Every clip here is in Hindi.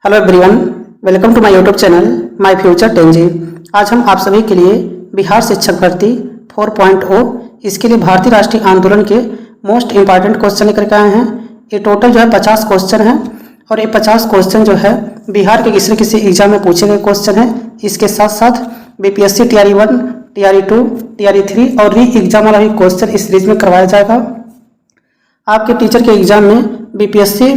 Hello everyone, welcome to my YouTube channel my future 10G। आज हम आप सभी के लिए बिहार शिक्षक भर्ती 4.0 इसके लिए भारतीय राष्ट्रीय आंदोलन के मोस्ट इंपॉर्टेंट क्वेश्चन लेकर के आए हैं। ये टोटल जो है 50 क्वेश्चन है और ये 50 क्वेश्चन जो है बिहार के किसी एग्जाम में पूछे गए क्वेश्चन है। इसके साथ साथ बीपीएससी TRE 1, TRE 2, TRE 3 और री एग्जाम वाला भी क्वेश्चन इस सीरीज में करवाया जाएगा। आपके टीचर के एग्जाम में बीपीएससी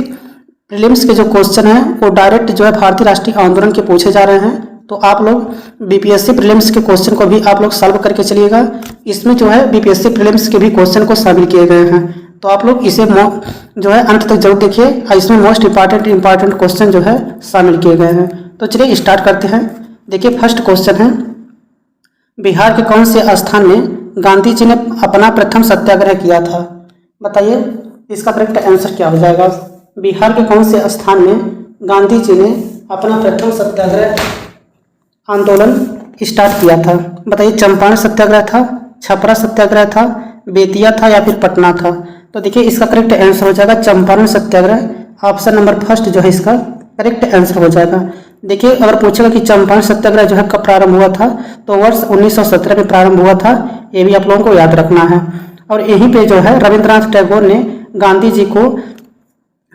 प्रीलिम्स के जो क्वेश्चन हैं वो डायरेक्ट जो है भारतीय राष्ट्रीय आंदोलन के पूछे जा रहे हैं। तो आप लोग बीपीएससी प्रीलिम्स के क्वेश्चन को भी आप लोग सॉल्व करके चलिएगा। इसमें जो है बीपीएससी प्रीलिम्स के भी क्वेश्चन को शामिल किए गए हैं, तो आप लोग इसे जो है अंत तक जरूर देखिए। इसमें मोस्ट इंपॉर्टेंट क्वेश्चन जो है शामिल किए गए हैं। तो चलिए स्टार्ट करते हैं। देखिए फर्स्ट क्वेश्चन है, बिहार के कौन से स्थान में गांधी जी ने अपना प्रथम सत्याग्रह किया था? बताइए इसका करेक्ट आंसर क्या हो जाएगा। बिहार के कौन से स्थान में गांधी जी ने अपना प्रथम सत्याग्रह आंदोलन स्टार्ट किया था? बताइए चंपारण सत्याग्रह था, छपरा सत्याग्रह था, बेतिया था या फिर पटना था? तो देखिए इसका करेक्ट आंसर हो जाएगा चंपारण सत्याग्रह। ऑप्शन नंबर फर्स्ट जो है इसका करेक्ट आंसर हो जाएगा। देखिए अगर पूछेगा कि चंपारण सत्याग्रह जो है कब प्रारंभ हुआ था, तो वर्ष 1917 में प्रारंभ हुआ था। ये भी आप लोगों को याद रखना है। और यहीं पे जो है रविंद्रनाथ टैगोर ने गांधी जी को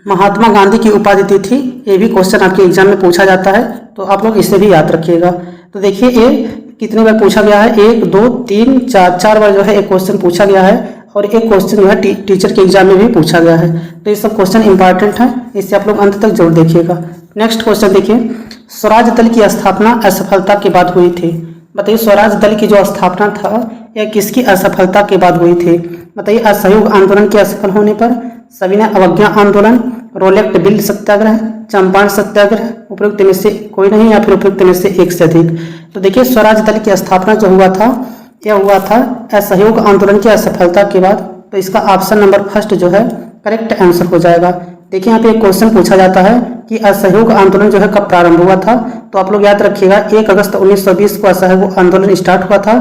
महात्मा गांधी की उपाधि दी थी। ये भी क्वेश्चन आपके एग्जाम में पूछा जाता है, तो आप लोग इसे भी याद रखिएगा। तो देखिए ये कितनी बार पूछा गया है, 1, 2, 3, 4 बार जो है एक क्वेश्चन पूछा गया है और एक क्वेश्चन जो है टीचर के एग्जाम में भी पूछा गया है। तो ये सब क्वेश्चन इंपॉर्टेंट है, इससे आप लोग अंत तक जरूर देखिएगा। नेक्स्ट क्वेश्चन देखिए, स्वराज दल की स्थापना असफलता के बाद हुई थी। बताइए स्वराज दल की जो स्थापना था यह किसकी असफलता के बाद हुई थी? बताइए असहयोग आंदोलन के असफल होने पर, सविनय अवज्ञा आंदोलन, रोलेक्ट बिल सत्याग्रह, चंपारण सत्याग्रह, उपयुक्त में से कोई नहीं या फिर उपयुक्त में से एक से अधिक? तो देखिए स्वराज दल की स्थापना जो हुआ था यह हुआ था असहयोग आंदोलन की असफलता के बाद। तो इसका ऑप्शन नंबर फर्स्ट जो है करेक्ट आंसर हो जाएगा। देखिए यहाँ पे एक क्वेश्चन पूछा जाता है कि असहयोग आंदोलन जो है कब प्रारंभ हुआ था, तो आप लोग याद रखिएगा 1 अगस्त 1920 को असहयोग आंदोलन स्टार्ट हुआ था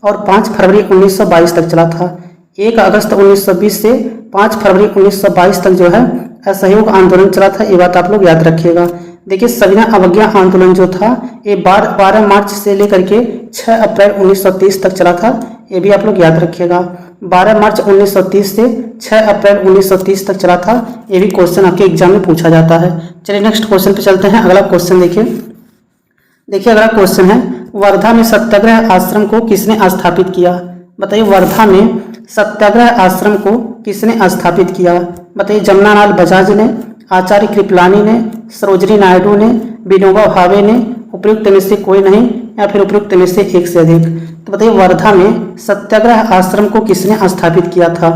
और 5 फरवरी 1922 तक चला था। 1 अगस्त 1920 से 5 फरवरी 1922 तक जो है असहयोग आंदोलन चला था, ये बात आप लोग याद रखिएगा। देखिए सविनय अवज्ञा आंदोलन जो था ये 12 मार्च से लेकर के 6 अप्रैल 1930 तक चला था, ये भी आप लोग याद रखिएगा। 12 मार्च 1930 से 6 अप्रैल 1930 तक चला था, ये भी क्वेश्चन आपके एग्जाम में पूछा जाता है। चलिए नेक्स्ट क्वेश्चन पे चलते हैं। अगला क्वेश्चन देखिए अगला क्वेश्चन है, वर्धा में सत्याग्रह आश्रम को किसने स्थापित किया? बताइए वर्धा में सत्याग्रह आश्रम को किसने स्थापित किया? बताइए जमुनालाल बजाज ने, आचार्य कृपलानी ने, सरोजिनी नायडू ने, विनोबा भावे ने, उपयुक्त में से कोई नहीं या फिर उपयुक्त में से एक से अधिक? तो बताइए वर्धा में सत्याग्रह आश्रम को किसने स्थापित किया था?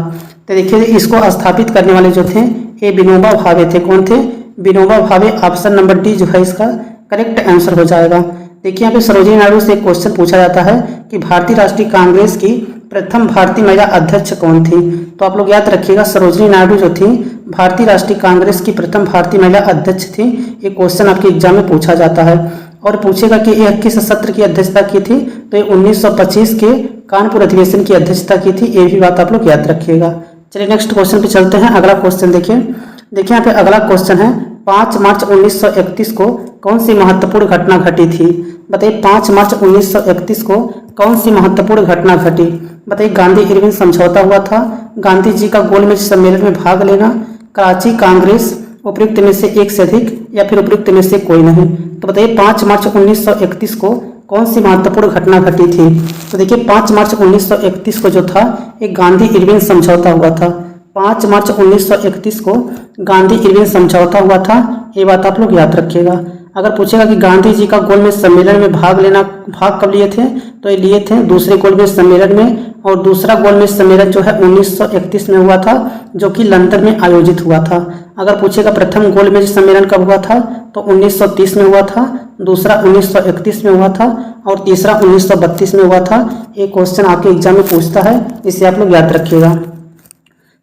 तो देखिए इसको स्थापित करने वाले जो थे ये विनोबा भावे थे। कौन थे? Vinoba Bhave. Option number D जो है इसका करेक्ट आंसर हो जाएगा। देखिए यहाँ पे सरोजिनी नायडू से एक क्वेश्चन पूछा जाता है कि भारतीय राष्ट्रीय कांग्रेस की प्रथम भारतीय महिला अध्यक्ष कौन थी? तो आप लोग याद रखिएगा सरोजिनी नायडू जो थी भारतीय राष्ट्रीय कांग्रेस की प्रथम भारतीय महिला अध्यक्ष थी। ये क्वेश्चन आपके एग्जाम में पूछा जाता है और पूछेगा कि यह किस सत्र की अध्यक्षता की थी, तो ये 1925 के कानपुर अधिवेशन की अध्यक्षता की थी। ये भी बात आप लोग याद रखिएगा। चलिए नेक्स्ट क्वेश्चन पे चलते हैं। अगला क्वेश्चन देखिए यहाँ पे अगला क्वेश्चन है, 5 मार्च 1931 को कौन सी महत्वपूर्ण घटना घटी थी? बताइए 5 मार्च 1931 को कौन सी महत्वपूर्ण घटना घटी? बताइए गांधी इरविन समझौता हुआ था, गांधी जी का गोलमेज सम्मेलन में भाग लेना, कराची कांग्रेस, उपयुक्त में से एक से अधिक या फिर उपयुक्त में से कोई नहीं? तो बताइए 5 मार्च 1931 को कौन सी महत्वपूर्ण घटना घटी थी? तो देखिए 5 मार्च 1931 को जो था एक गांधी इरविन समझौता हुआ था। 5 मार्च 1931 को गांधी इरविन समझौता हुआ था, ये बात आप लोग याद रखिएगा। अगर पूछेगा कि गांधी जी का गोलमेज सम्मेलन में भाग कब लिए थे, तो ये लिए थे दूसरे गोलमेज सम्मेलन में, और दूसरा गोलमेज सम्मेलन जो है 1931 में हुआ था जो कि लंदन में आयोजित हुआ था। अगर पूछेगा प्रथम गोलमेज सम्मेलन कब हुआ था, तो 1930 में हुआ था, दूसरा 1931 में हुआ था और तीसरा 1932 में हुआ था। ये क्वेश्चन आपके एग्जाम में पूछता है, इसे आप लोग याद रखिएगा।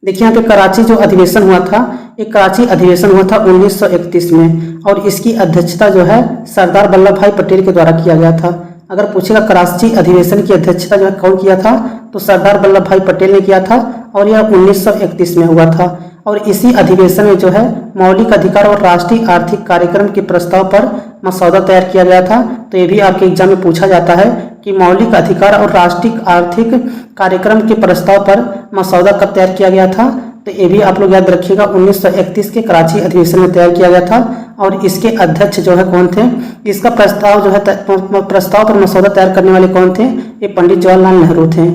देखिए यहाँ पे कराची जो अधिवेशन हुआ था, एक कराची अधिवेशन हुआ था 1931 में और इसकी अध्यक्षता जो है सरदार वल्लभ भाई पटेल के द्वारा किया गया था। अगर पूछेगा कराची अधिवेशन की अध्यक्षता जो है कौन किया था, तो सरदार वल्लभ भाई पटेल ने किया था और यह 1931 में हुआ था। और इसी अधिवेशन में जो है मौलिक अधिकार और राष्ट्रीय आर्थिक कार्यक्रम के प्रस्ताव पर मसौदा तैयार किया गया था। तो ये भी आपके एग्जाम में पूछा जाता है कि मौलिक अधिकार और राष्ट्रीय आर्थिक कार्यक्रम के प्रस्ताव पर मसौदा कब तैयार किया गया था, तो ये भी आप लोग याद रखिएगा 1931 के कराची अधिवेशन में तैयार किया गया था। और इसके अध्यक्ष जो है कौन थे, इसका प्रस्ताव जो है प्रस्ताव पर मसौदा तैयार करने वाले कौन थे, ये पंडित जवाहरलाल नेहरू थे।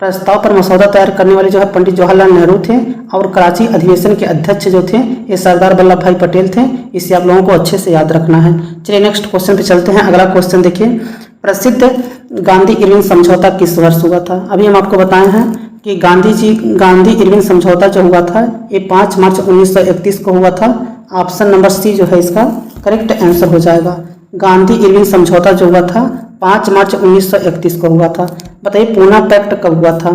प्रस्ताव पर मसौदा तैयार करने वाले जो है पंडित जवाहरलाल नेहरू थे और कराची अधिवेशन के अध्यक्ष जो थे ये सरदार वल्लभ भाई पटेल थे। इसे आप लोगों को अच्छे से याद रखना है। चलिए नेक्स्ट क्वेश्चन पे चलते हैं। अगला क्वेश्चन देखिए, प्रसिद्ध गांधी इरविन समझौता किस वर्ष हुआ था। अभी हम आपको बताए हैं कि गांधी इरविन समझौता जो हुआ था ये 5 मार्च 1931 को हुआ था। ऑप्शन नंबर सी जो है इसका करेक्ट आंसर हो जाएगा। गांधी इरविन समझौता जो हुआ था 5 मार्च 1931 को हुआ था। बताइए पूना पैक्ट कब हुआ था,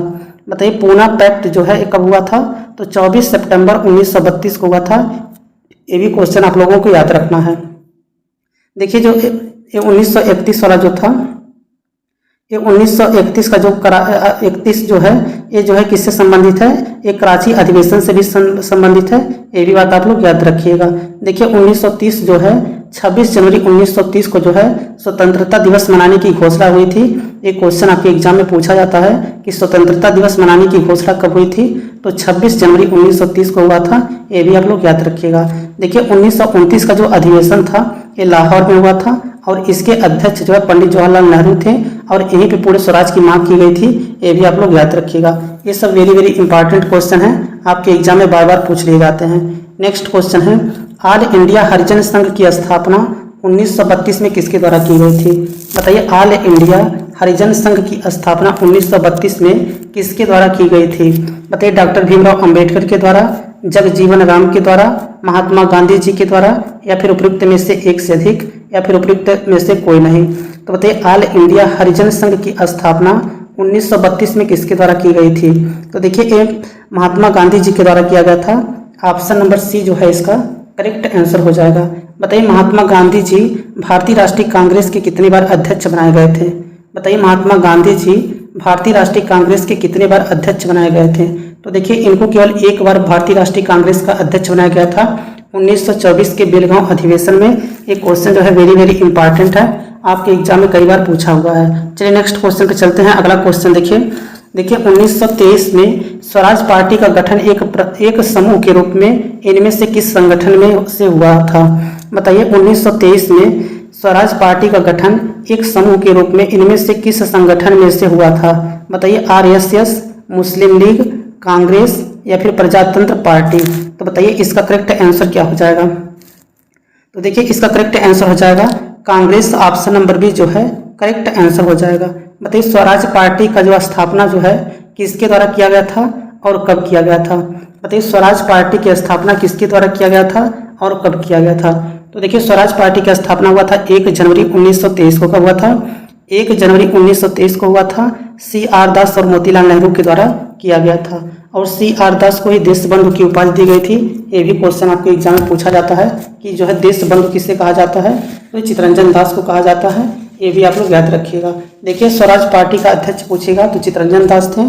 बताइए पूना पैक्ट जो है कब हुआ था, तो 24 सितंबर 1932 को हुआ था। ये भी क्वेश्चन आप लोगों को याद रखना है। देखिए जो ये 1931 वाला जो था, ये 1931 का जो 31 जो है ये जो है किससे संबंधित है, ये कराची अधिवेशन से भी संबंधित है। ये भी बात आप लोग याद रखिएगा। देखिए 1930 जो है 26 जनवरी 1930 को जो है स्वतंत्रता दिवस मनाने की घोषणा हुई थी। एक क्वेश्चन आपके एग्जाम में पूछा जाता है कि स्वतंत्रता दिवस मनाने की घोषणा कब हुई थी, तो 26 जनवरी 1930 को हुआ था। ये भी आप लोग याद रखिएगा। देखिए 1929 का जो अधिवेशन था ये लाहौर में हुआ था और इसके अध्यक्ष जो है पंडित जवाहरलाल नेहरू थे और यहीं पे पूरे स्वराज की मांग की गई थी। ये भी आप लोग याद रखिएगा। ये सब वेरी वेरी इंपॉर्टेंट क्वेश्चन है, आपके एग्जाम में बार बार पूछ लिए जाते हैं। नेक्स्ट क्वेश्चन है, ऑल इंडिया हरिजन संघ की स्थापना 1932 में किसके द्वारा की गई थी। बताइए ऑल इंडिया हरिजन संघ की स्थापना 1932 में किसके द्वारा की गई थी। बताइए डॉक्टर भीमराव अंबेडकर के द्वारा, जगजीवन राम के द्वारा, महात्मा गांधी जी के द्वारा, या फिर उपयुक्त में से एक से अधिक, या फिर उपयुक्त में से कोई नहीं। तो बताइए ऑल इंडिया हरिजन संघ की स्थापना 1932 में किसके द्वारा की गई थी। तो देखिए ये महात्मा गांधी जी के द्वारा किया गया था। ऑप्शन नंबर सी जो है इसका करेक्ट आंसर हो जाएगा। बताइए महात्मा गांधी जी भारतीय राष्ट्रीय कांग्रेस के कितनी बार अध्यक्ष बनाए गए थे। बताइए महात्मा गांधी जी भारतीय राष्ट्रीय कांग्रेस के कितने बार अध्यक्ष बनाए गए थे। तो देखिए इनको केवल एक बार भारतीय राष्ट्रीय कांग्रेस का अध्यक्ष बनाया गया था 1924 के बेलगांव अधिवेशन में। एक क्वेश्चन जो है वेरी वेरी इंपॉर्टेंट है, आपके एग्जाम में कई बार पूछा हुआ है। चलिए नेक्स्ट क्वेश्चन पे चलते हैं। अगला क्वेश्चन देखिए 1923 में स्वराज पार्टी का गठन एक समूह के रूप में इनमें से किस संगठन में से हुआ था। बताइए 1923 में स्वराज पार्टी का गठन एक समूह के रूप में इनमें से किस संगठन में से हुआ था। बताइए आरएसएस, मुस्लिम लीग, कांग्रेस, या फिर प्रजातंत्र पार्टी। तो बताइए इसका करेक्ट आंसर क्या हो जाएगा। तो देखिए इसका करेक्ट आंसर हो जाएगा कांग्रेस। ऑप्शन नंबर बी जो है करेक्ट आंसर हो जाएगा। बताइए स्वराज पार्टी का जो स्थापना जो है किसके द्वारा किया गया था और कब किया गया था। बताइए स्वराज पार्टी की स्थापना किसके द्वारा किया गया था और कब किया गया था। तो देखिए स्वराज पार्टी का स्थापना हुआ था 1 जनवरी 1923 को। कब हुआ था, 1 जनवरी 1923 को हुआ था। CR दास और मोतीलाल नेहरू के द्वारा किया गया था और CR दास को ही देश बंधु की उपाधि दी गई थी। ये भी क्वेश्चन आपके एग्जाम में पूछा जाता है कि जो है देश बंधु किसे कहा जाता है, तो चित्तरंजन दास को कहा जाता है। ये भी आप लोग याद रखिएगा। देखिए स्वराज पार्टी का अध्यक्ष पूछेगा तो चित्तरंजन दास थे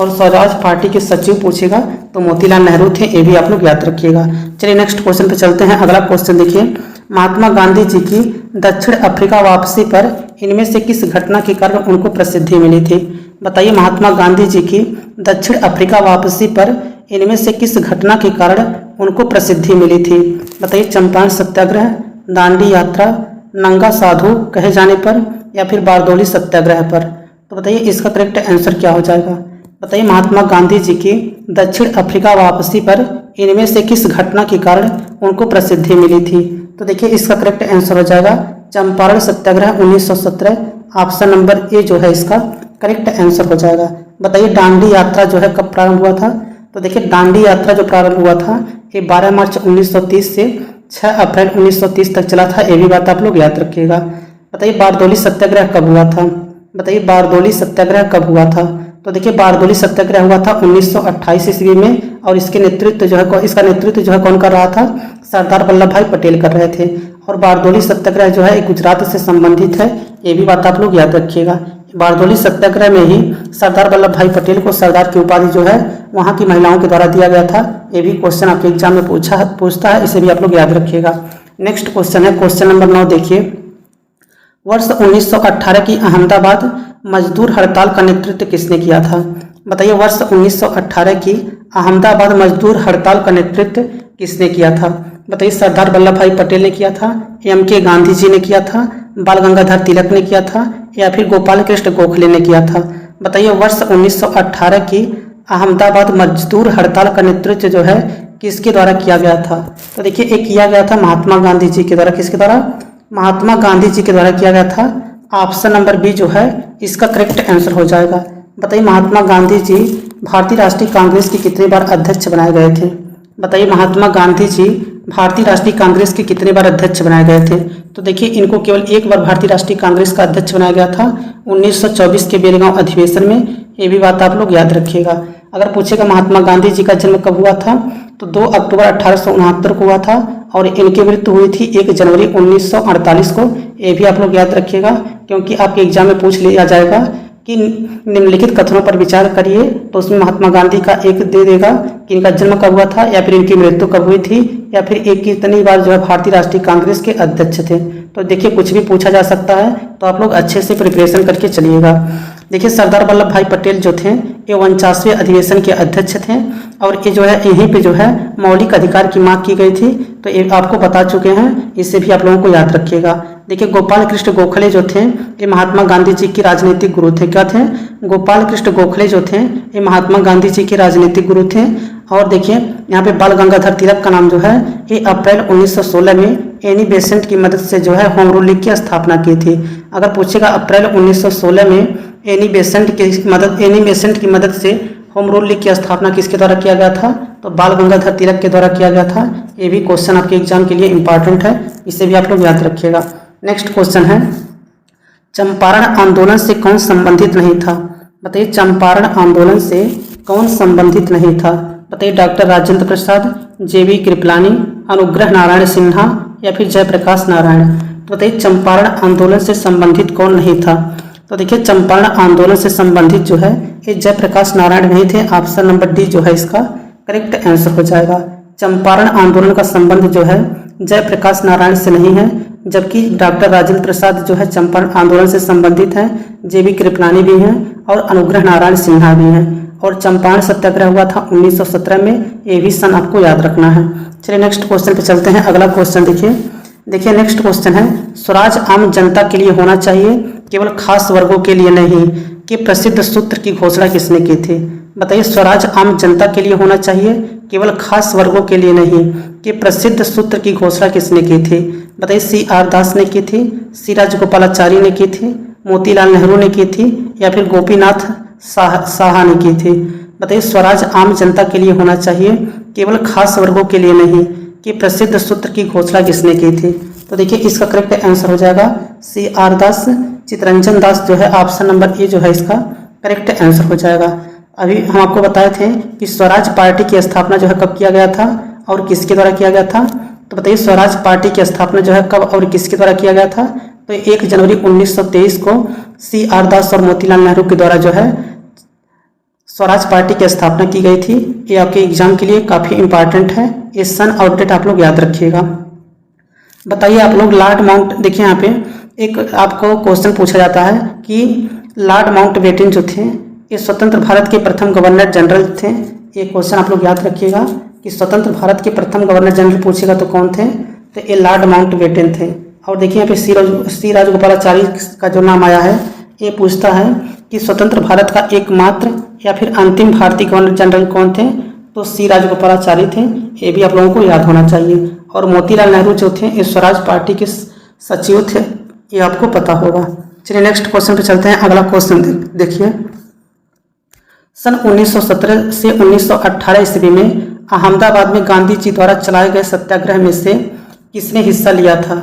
और स्वराज पार्टी के सचिव पूछेगा तो मोतीलाल नेहरू थे। ये भी आप लोग याद रखिएगा। चलिए नेक्स्ट क्वेश्चन पे चलते हैं। अगला क्वेश्चन देखिए, महात्मा गांधी जी की दक्षिण अफ्रीका वापसी पर इनमें से किस घटना के कारण उनको प्रसिद्धि मिली थी। बताइए महात्मा गांधी जी की दक्षिण अफ्रीका वापसी पर इनमें से किस घटना के कारण उनको प्रसिद्धि मिली थी। बताइए चंपारण सत्याग्रह, दांडी यात्रा, नंगा साधु कहे जाने पर, या फिर बारदौली सत्याग्रह पर। तो बताइए इसका करेक्ट आंसर क्या हो जाएगा। बताइए महात्मा गांधी जी की दक्षिण अफ्रीका वापसी पर इनमें से किस घटना के कारण उनको प्रसिद्धि मिली थी। तो देखिए इसका करेक्ट आंसर हो जाएगा चंपारण सत्याग्रह 1917। ऑप्शन नंबर ए जो है इसका करेक्ट आंसर हो जाएगा। बताइए दांडी यात्रा जो है कब प्रारंभ हुआ था। तो देखिए दांडी यात्रा जो प्रारंभ हुआ था ये 12 मार्च 1930 से 6 अप्रैल 1930 तक चला था। ये भी बात आप लोग याद रखिएगा। बताइए बारदौली सत्याग्रह कब हुआ था। बताइए बारदौली सत्याग्रह कब हुआ था। तो देखिए बारदौली सत्याग्रह हुआ था 1928 ईस्वी में और इसका नेतृत्व जो है कौन कर रहा था, सरदार वल्लभ भाई पटेल कर रहे थे। और बारदौली सत्याग्रह जो है गुजरात से संबंधित है। ये भी बात आप लोग याद रखिएगा। बारदोली सत्याग्रह में ही सरदार वल्लभ भाई पटेल को सरदार की उपाधि जो है वहाँ की महिलाओं के द्वारा दिया गया था। ये भी क्वेश्चन आपके एग्जाम में पूछता है, इसे भी आप लोग याद रखिएगा। नेक्स्ट क्वेश्चन है क्वेश्चन नंबर 9। देखिए, वर्ष 1918 की अहमदाबाद मजदूर हड़ताल का नेतृत्व किसने किया था? बताइए, वर्ष 1918 की अहमदाबाद मजदूर हड़ताल का नेतृत्व किसने किया था? बताइए, सरदार वल्लभ भाई पटेल ने किया था, एम.के. गांधी जी ने किया था, बाल गंगाधर तिलक ने किया था, या फिर गोपाल कृष्ण गोखले ने किया था? बताइए, वर्ष 1918 की अहमदाबाद मजदूर हड़ताल का नेतृत्व जो है किसके द्वारा किया गया था? तो देखिए, एक किया गया था महात्मा गांधी जी के द्वारा। किसके द्वारा? महात्मा गांधी जी के द्वारा किया गया था। ऑप्शन नंबर बी जो है इसका करेक्ट आंसर हो जाएगा। बताइए, महात्मा गांधी जी भारतीय राष्ट्रीय कांग्रेस के कितने बार अध्यक्ष बनाए गए थे? बताइए, महात्मा गांधी जी भारतीय राष्ट्रीय कांग्रेस के कितने बार अध्यक्ष बनाए गए थे? तो देखिए, इनको केवल एक बार भारतीय राष्ट्रीय कांग्रेस का अध्यक्ष बनाया गया था 1924 के बेलगांव अधिवेशन में। ये भी बात आप लोग याद रखिएगा। अगर पूछेगा महात्मा गांधी जी का जन्म कब हुआ था, तो 2 अक्टूबर 1869 को हुआ था और इनकी मृत्यु हुई थी 1 जनवरी 1948 को। ये भी आप लोग याद रखिएगा, क्योंकि आपके एग्जाम में पूछ लिया जाएगा कि निम्नलिखित कथनों पर विचार करिए, तो उसमें महात्मा गांधी का एक दे देगा कि इनका जन्म कब हुआ था, या फिर इनकी मृत्यु कब हुई थी, या फिर एक कितनी बार जो है भारतीय राष्ट्रीय कांग्रेस के अध्यक्ष थे। तो देखिए, कुछ भी पूछा जा सकता है, तो आप लोग अच्छे से प्रिपरेशन करके चलिएगा। देखिए, सरदार वल्लभ भाई पटेल जो थे ये 49वें अधिवेशन के अध्यक्ष थे और ये जो है यहीं पे जो है मौलिक अधिकार की मांग की गई थी। तो ये आपको बता चुके हैं, इससे भी आप लोगों को याद रखिएगा। देखिए, गोपाल कृष्ण गोखले जो थे ये महात्मा गांधी जी के राजनीतिक गुरु थे। क्या थे? गोपाल कृष्ण गोखले जो थे ये महात्मा गांधी जी के राजनीतिक गुरु थे। और देखिए, यहाँ पे बाल गंगाधर तिलक का नाम जो है ये अप्रैल 1916 में एनी बेसेंट की मदद से जो है होम रूल लीग की स्थापना की थी। अगर पूछेगा अप्रैल 1916 में एनी बेसेंट की मदद से होम रूल लीग की स्थापना किसके द्वारा किया गया था, तो बाल गंगाधर तिलक के द्वारा किया गया था। ये भी क्वेश्चन आपके एग्जाम के लिए इंपॉर्टेंट है, इसे भी आप लोग याद रखिएगा। नेक्स्ट क्वेश्चन है, चंपारण आंदोलन से कौन संबंधित नहीं था? बताइए, चंपारण आंदोलन से कौन संबंधित नहीं था? बताइए, डॉक्टर राजेंद्र प्रसाद, जे.बी. कृपलानी, अनुग्रह नारायण सिन्हा, या फिर जयप्रकाश नारायण? तो बताइए, चंपारण आंदोलन से संबंधित कौन नहीं था? तो देखिए, चंपारण आंदोलन से संबंधित जो है ये जयप्रकाश नारायण नहीं थे। ऑप्शन नंबर डी जो है इसका करेक्ट आंसर हो जाएगा। चंपारण आंदोलन का संबंध जो है जयप्रकाश नारायण से नहीं है, जबकि डॉक्टर राजेंद्र प्रसाद जो है चंपारण आंदोलन से संबंधित हैं, जे.बी. कृपलानी भी हैं और अनुग्रह नारायण सिन्हा भी हैं। और चंपारण सत्याग्रह हुआ था 1917 में, ये भी सन आपको याद रखना है। चलिए नेक्स्ट क्वेश्चन पे चलते हैं। अगला क्वेश्चन देखिए नेक्स्ट क्वेश्चन है, स्वराज आम जनता के लिए होना चाहिए, केवल खास वर्गों के लिए नहीं, कि प्रसिद्ध सूत्र की घोषणा किसने की थी? बताइए, स्वराज आम जनता के लिए होना चाहिए, केवल खास वर्गों के लिए नहीं, कि प्रसिद्ध सूत्र की घोषणा किसने की थी? बताइए, C.R. दास ने की थी, सी राजगोपालाचारी ने की थी, मोतीलाल नेहरू ने की थी, या फिर गोपीनाथ साहा ने की थी? बताइए, स्वराज आम जनता के लिए होना चाहिए, केवल खास वर्गों के लिए नहीं, कि प्रसिद्ध सूत्र की घोषणा किसने की थी? तो देखिए, इसका करेक्ट आंसर हो जाएगा C.R. दास। चितरंजन दास जो है ऑप्शन नंबर ए जो है इसका करेक्ट आंसर हो जाएगा। अभी हम आपको बताए थे कि स्वराज पार्टी की स्थापना जो है कब किया गया था और किसके द्वारा किया गया था? तो बताइए, स्वराज पार्टी की स्थापना जो है कब और किसके द्वारा किया गया था? तो 1 जनवरी 1923 को C.R. दास और मोतीलाल नेहरू के द्वारा जो है स्वराज पार्टी की स्थापना की गई थी। ये आपके एग्जाम के लिए काफ़ी इंपॉर्टेंट है, ये सन और डेट आप लोग याद रखिएगा। बताइए आप लोग, लॉर्ड माउंट, देखिए यहाँ पे एक आपको क्वेश्चन पूछा जाता है कि लॉर्ड माउंटबेटन जो थे ये स्वतंत्र भारत के प्रथम गवर्नर जनरल थे। ये क्वेश्चन आप लोग याद रखिएगा कि स्वतंत्र भारत के प्रथम गवर्नर जनरल पूछेगा तो कौन थे? तो ये लॉर्ड माउंटबेटन थे। और देखिए यहाँ पे सी राजगोपालाचारी का जो नाम आया है, ये पूछता है कि स्वतंत्र भारत का एकमात्र या फिर अंतिम भारतीय गवर्नर जनरल कौन थे? तो सी राजगोपालाचारी थे। ये भी आप लोगों को याद होना चाहिए। और मोतीलाल नेहरू जो थे ये स्वराज पार्टी के सचिव थे, ये आपको पता होगा। चलिए नेक्स्ट क्वेश्चन पे चलते हैं। अगला क्वेश्चन देखिए, सन 1917 से 1918 ईस्वी में अहमदाबाद में गांधी जी द्वारा चलाए गए सत्याग्रह में से किसने हिस्सा लिया था?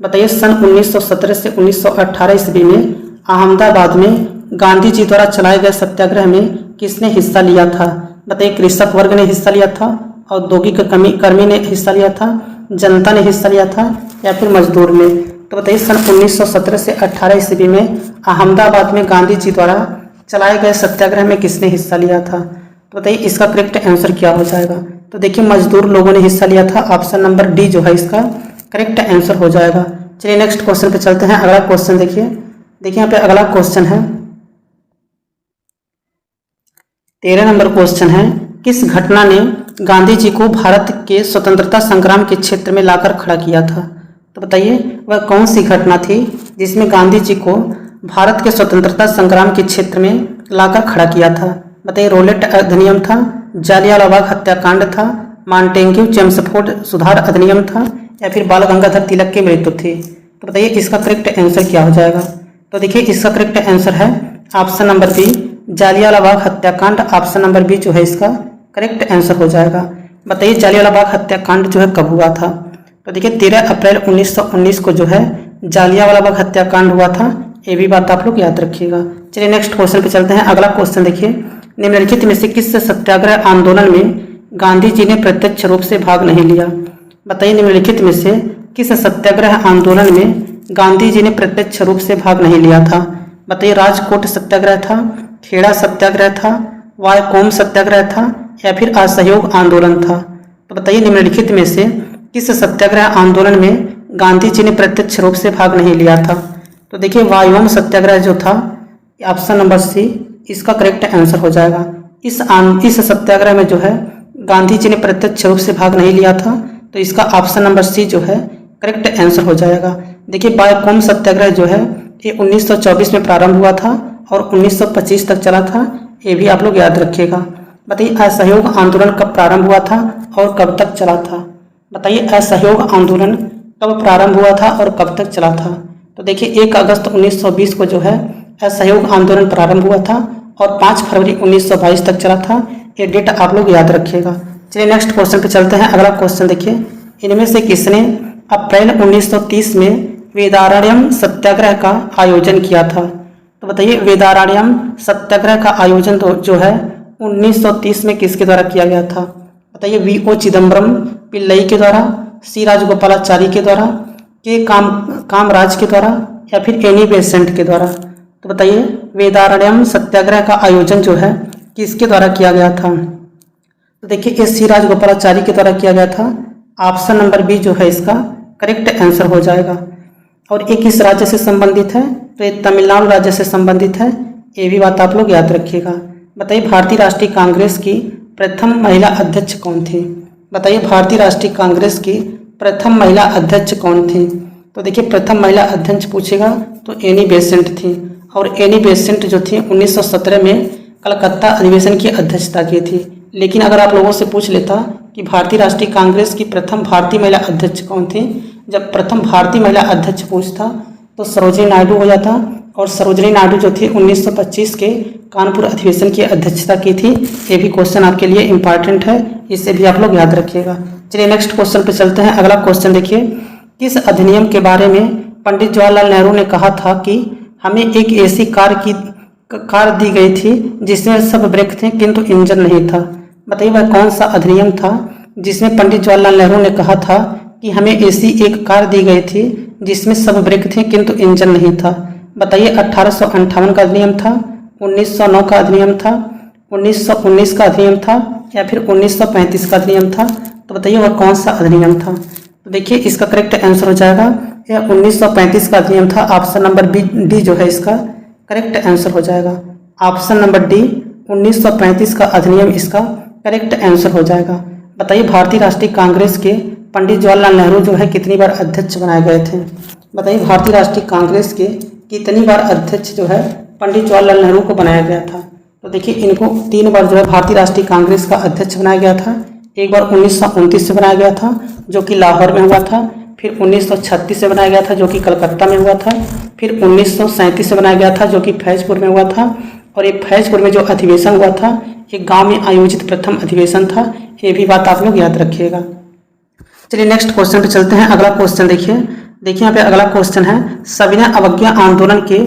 बताइए, सन 1917 से 1918 ईस्वी में अहमदाबाद में गांधी जी द्वारा चलाए गए सत्याग्रह में किसने हिस्सा लिया था? बताइए, कृषक वर्ग ने हिस्सा लिया था, औद्योगिक कर्मी ने हिस्सा लिया था, जनता ने हिस्सा लिया था, या फिर मजदूर ने? तो बताइए सन 1917 से 18 ईस्वी में अहमदाबाद में गांधी जी द्वारा चलाए गए सत्याग्रह में किसने हिस्सा लिया था? तो बताइए इसका करेक्ट आंसर क्या हो जाएगा? तो देखिए मजदूर लोगों ने हिस्सा लिया था। ऑप्शन नंबर डी जो है इसका करेक्ट आंसर हो जाएगा। चलिए नेक्स्ट क्वेश्चन पे चलते हैं। अगला क्वेश्चन देखिए यहाँ पे अगला क्वेश्चन है 13 नंबर क्वेश्चन है, किस घटना ने गांधी जी को भारत के स्वतंत्रता संग्राम के क्षेत्र में लाकर खड़ा किया था? तो बताइए वह कौन सी घटना थी जिसमें गांधी जी को भारत के स्वतंत्रता संग्राम के क्षेत्र में लाकर खड़ा किया था? बताइए रोलेट अधिनियम था, जालियांवाला बाग हत्याकांड था, मॉन्टेग्यू चेम्सफोर्ड सुधार अधिनियम था, या फिर बाल गंगाधर तिलक की मृत्यु थी? तो बताइए इसका करेक्ट आंसर क्या हो जाएगा? तो देखिए इसका करेक्ट आंसर है option number B, Jallianwala Bagh हत्याकांड। ऑप्शन नंबर बी जो है इसका करेक्ट आंसर हो जाएगा। बताइए जालियांवाला बाग हत्याकांड जो है कब हुआ था? तो देखिए 13 अप्रैल 1919 को जो है जालियांवाला बाग हत्याकांड हुआ था। ये भी बात आप लोग याद रखिएगा। चलिए नेक्स्ट क्वेश्चन पे चलते हैं। अगला क्वेश्चन देखिए, निम्नलिखित में से किस सत्याग्रह आंदोलन में गांधी जी ने प्रत्यक्ष रूप से भाग नहीं लिया? बताइए निम्नलिखित में से किस सत्याग्रह आंदोलन में गांधी जी ने प्रत्यक्ष रूप से भाग नहीं लिया था? बताइए राजकोट सत्याग्रह था, खेड़ा सत्याग्रह था, वायकोम सत्याग्रह था, या फिर असहयोग आंदोलन था? तो बताइए निम्नलिखित में से किस सत्याग्रह आंदोलन में गांधी जी ने प्रत्यक्ष रूप से भाग नहीं लिया था? तो देखिए वायकोम सत्याग्रह जो था, ऑप्शन नंबर सी इसका करेक्ट आंसर हो जाएगा। इस सत्याग्रह में जो है गांधी जी ने प्रत्यक्ष रूप से भाग नहीं लिया था, तो इसका ऑप्शन नंबर सी जो है करेक्ट आंसर हो जाएगा। देखिए वायकोम सत्याग्रह जो है ये 1924 में प्रारंभ हुआ था और 1925 तक चला था। ये भी आप लोग याद रखिएगा। बताइए असहयोग आंदोलन कब प्रारंभ हुआ था और कब तक चला था? बताइए असहयोग आंदोलन कब प्रारंभ हुआ था और कब तक चला था? तो देखिए 1 अगस्त 1920 को जो है असहयोग आंदोलन प्रारंभ हुआ था और 5 फरवरी 1922 तक चला था। ये डेट आप लोग याद रखिएगा। चलिए नेक्स्ट क्वेश्चन पे चलते हैं। अगला क्वेश्चन देखिए, इनमें से किसने अप्रैल 1930 में वेदारण्यम सत्याग्रह का आयोजन किया था? तो बताइए वेदारण्यम सत्याग्रह का आयोजन तो जो है 1930 में किसके द्वारा किया गया था? बताइए V.O. चिदम्बरम पिल्लई के द्वारा, सी राजगोपालाचारी के द्वारा, के कामराज के द्वारा, या फिर एनी बेसेंट के द्वारा? तो बताइए वेदारण्यम सत्याग्रह का आयोजन जो है किसके द्वारा किया गया था? तो देखिए ये सी राजगोपालाचारी के द्वारा किया गया था। ऑप्शन नंबर बी जो है इसका करेक्ट आंसर हो जाएगा। और ये किस राज्य से संबंधित है? तो ये तमिलनाडु राज्य से संबंधित है। ये भी बात आप लोग याद रखिएगा। बताइए भारतीय राष्ट्रीय कांग्रेस की प्रथम महिला अध्यक्ष कौन थी? बताइए भारतीय राष्ट्रीय कांग्रेस की प्रथम महिला अध्यक्ष कौन थी? तो देखिए प्रथम महिला अध्यक्ष पूछेगा तो एनी बेसेंट थी। और एनी बेसेंट जो थी 1917 में कलकत्ता अधिवेशन की अध्यक्षता की थी। लेकिन अगर आप लोगों से पूछ लेता कि भारतीय राष्ट्रीय कांग्रेस की प्रथम भारतीय महिला अध्यक्ष कौन थी, जब प्रथम भारतीय महिला अध्यक्ष पूछता तो सरोजिनी नायडू हो जाता। और सरोजिनी नायडू जो थी 1925 के कानपुर अधिवेशन की अध्यक्षता की थी। ये भी क्वेश्चन आपके लिए इंपॉर्टेंट है, इसे भी आप लोग याद रखिएगा। चलिए नेक्स्ट क्वेश्चन पे चलते हैं। अगला क्वेश्चन देखिए, किस अधिनियम के बारे में पंडित जवाहरलाल नेहरू ने कहा था कि हमें एक ऐसी कार दी गई थी जिसमें सब ब्रेक थे किंतु इंजन नहीं था? बताइए वह कौन सा अधिनियम था जिसमें पंडित जवाहरलाल नेहरू ने कहा था कि हमें ऐसी एक कार दी गई थी जिसमें सब ब्रेक थे किंतु इंजन नहीं था? बताइए 1858 का अधिनियम था, 1909 का अधिनियम था, 1919 का अधिनियम था, या फिर 1935 का अधिनियम था? तो बताइए वह कौन सा अधिनियम था? तो देखिए इसका करेक्ट आंसर हो जाएगा यह 1935 का अधिनियम था। ऑप्शन नंबर डी जो है इसका करेक्ट आंसर हो जाएगा। ऑप्शन नंबर डी 1935 का अधिनियम इसका करेक्ट आंसर हो जाएगा। बताइए भारतीय राष्ट्रीय कांग्रेस के पंडित जवाहरलाल नेहरू जो है कितनी बार अध्यक्ष बनाए गए थे? बताइए भारतीय राष्ट्रीय कांग्रेस के कितनी बार अध्यक्ष जो है पंडित जवाहरलाल नेहरू को बनाया गया था? तो देखिए इनको 3 बार जो है भारतीय राष्ट्रीय कांग्रेस का अध्यक्ष बनाया गया था। एक बार 1929 से बनाया गया था जो कि लाहौर में हुआ था, फिर 1936 से बनाया गया था जो कि कलकत्ता में हुआ था, फिर 1937 से बनाया गया था जो कि फैजपुर में हुआ था। और ये फैजपुर में जो अधिवेशन हुआ था एक गांव में आयोजित प्रथम अधिवेशन था। ये भी बात आप लोग याद रखिएगा। चलिए नेक्स्ट क्वेश्चन पे चलते हैं। अगला क्वेश्चन देखिए यहाँ पे अगला क्वेश्चन है, सविनय अवज्ञा आंदोलन के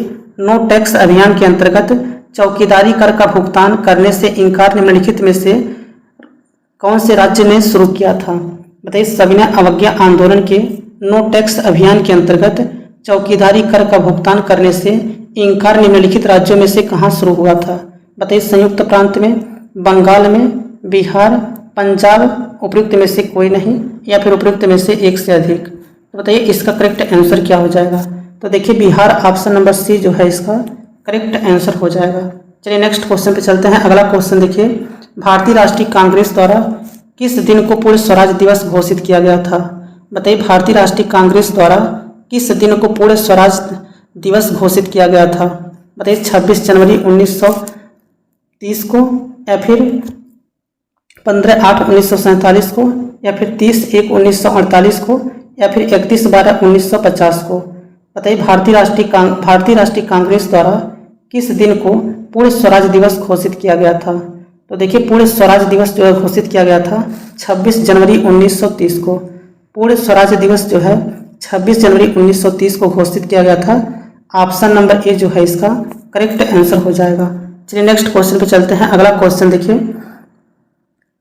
नो टैक्स अभियान के अंतर्गत चौकीदारी कर का भुगतान करने से इनकार निम्नलिखित में से कौन से राज्य ने शुरू किया था? बताइए सविनय अवज्ञा आंदोलन के नो टैक्स अभियान के अंतर्गत चौकीदारी कर का भुगतान करने से इनकार निम्नलिखित राज्यों में से कहाँ शुरू हुआ था? बताइए, संयुक्त प्रांत में, बंगाल में, बिहार, पंजाब, उपयुक्त में से कोई नहीं या फिर उपयुक्त में से एक से अधिक। तो बताइए इसका करेक्ट आंसर क्या हो जाएगा? तो देखिए बिहार, ऑप्शन नंबर सी जो है इसका करेक्ट आंसर हो जाएगा। चलिए नेक्स्ट क्वेश्चन पे चलते हैं। अगला क्वेश्चन देखिए, भारतीय राष्ट्रीय कांग्रेस द्वारा किस दिन को पूर्ण स्वराज दिवस घोषित किया गया था? बताइए भारतीय राष्ट्रीय कांग्रेस द्वारा किस दिन को पूर्ण स्वराज दिवस घोषित किया गया था? बताइए 26 जनवरी 1930 को या फिर 15/8/1947 को या फिर 30/1/1948 को या फिर 31/12/1950 को। बताइए भारतीय राष्ट्रीय कांग्रेस द्वारा किस दिन को पूर्ण स्वराज दिवस घोषित किया गया था? तो देखिए पूर्ण स्वराज दिवस जो है घोषित किया गया था 26 जनवरी 1930 को। पूर्ण स्वराज दिवस जो है 26 जनवरी 1930 को घोषित किया गया था। ऑप्शन नंबर ए जो है इसका करेक्ट आंसर हो जाएगा। चलिए नेक्स्ट क्वेश्चन पे चलते हैं। अगला क्वेश्चन देखिए,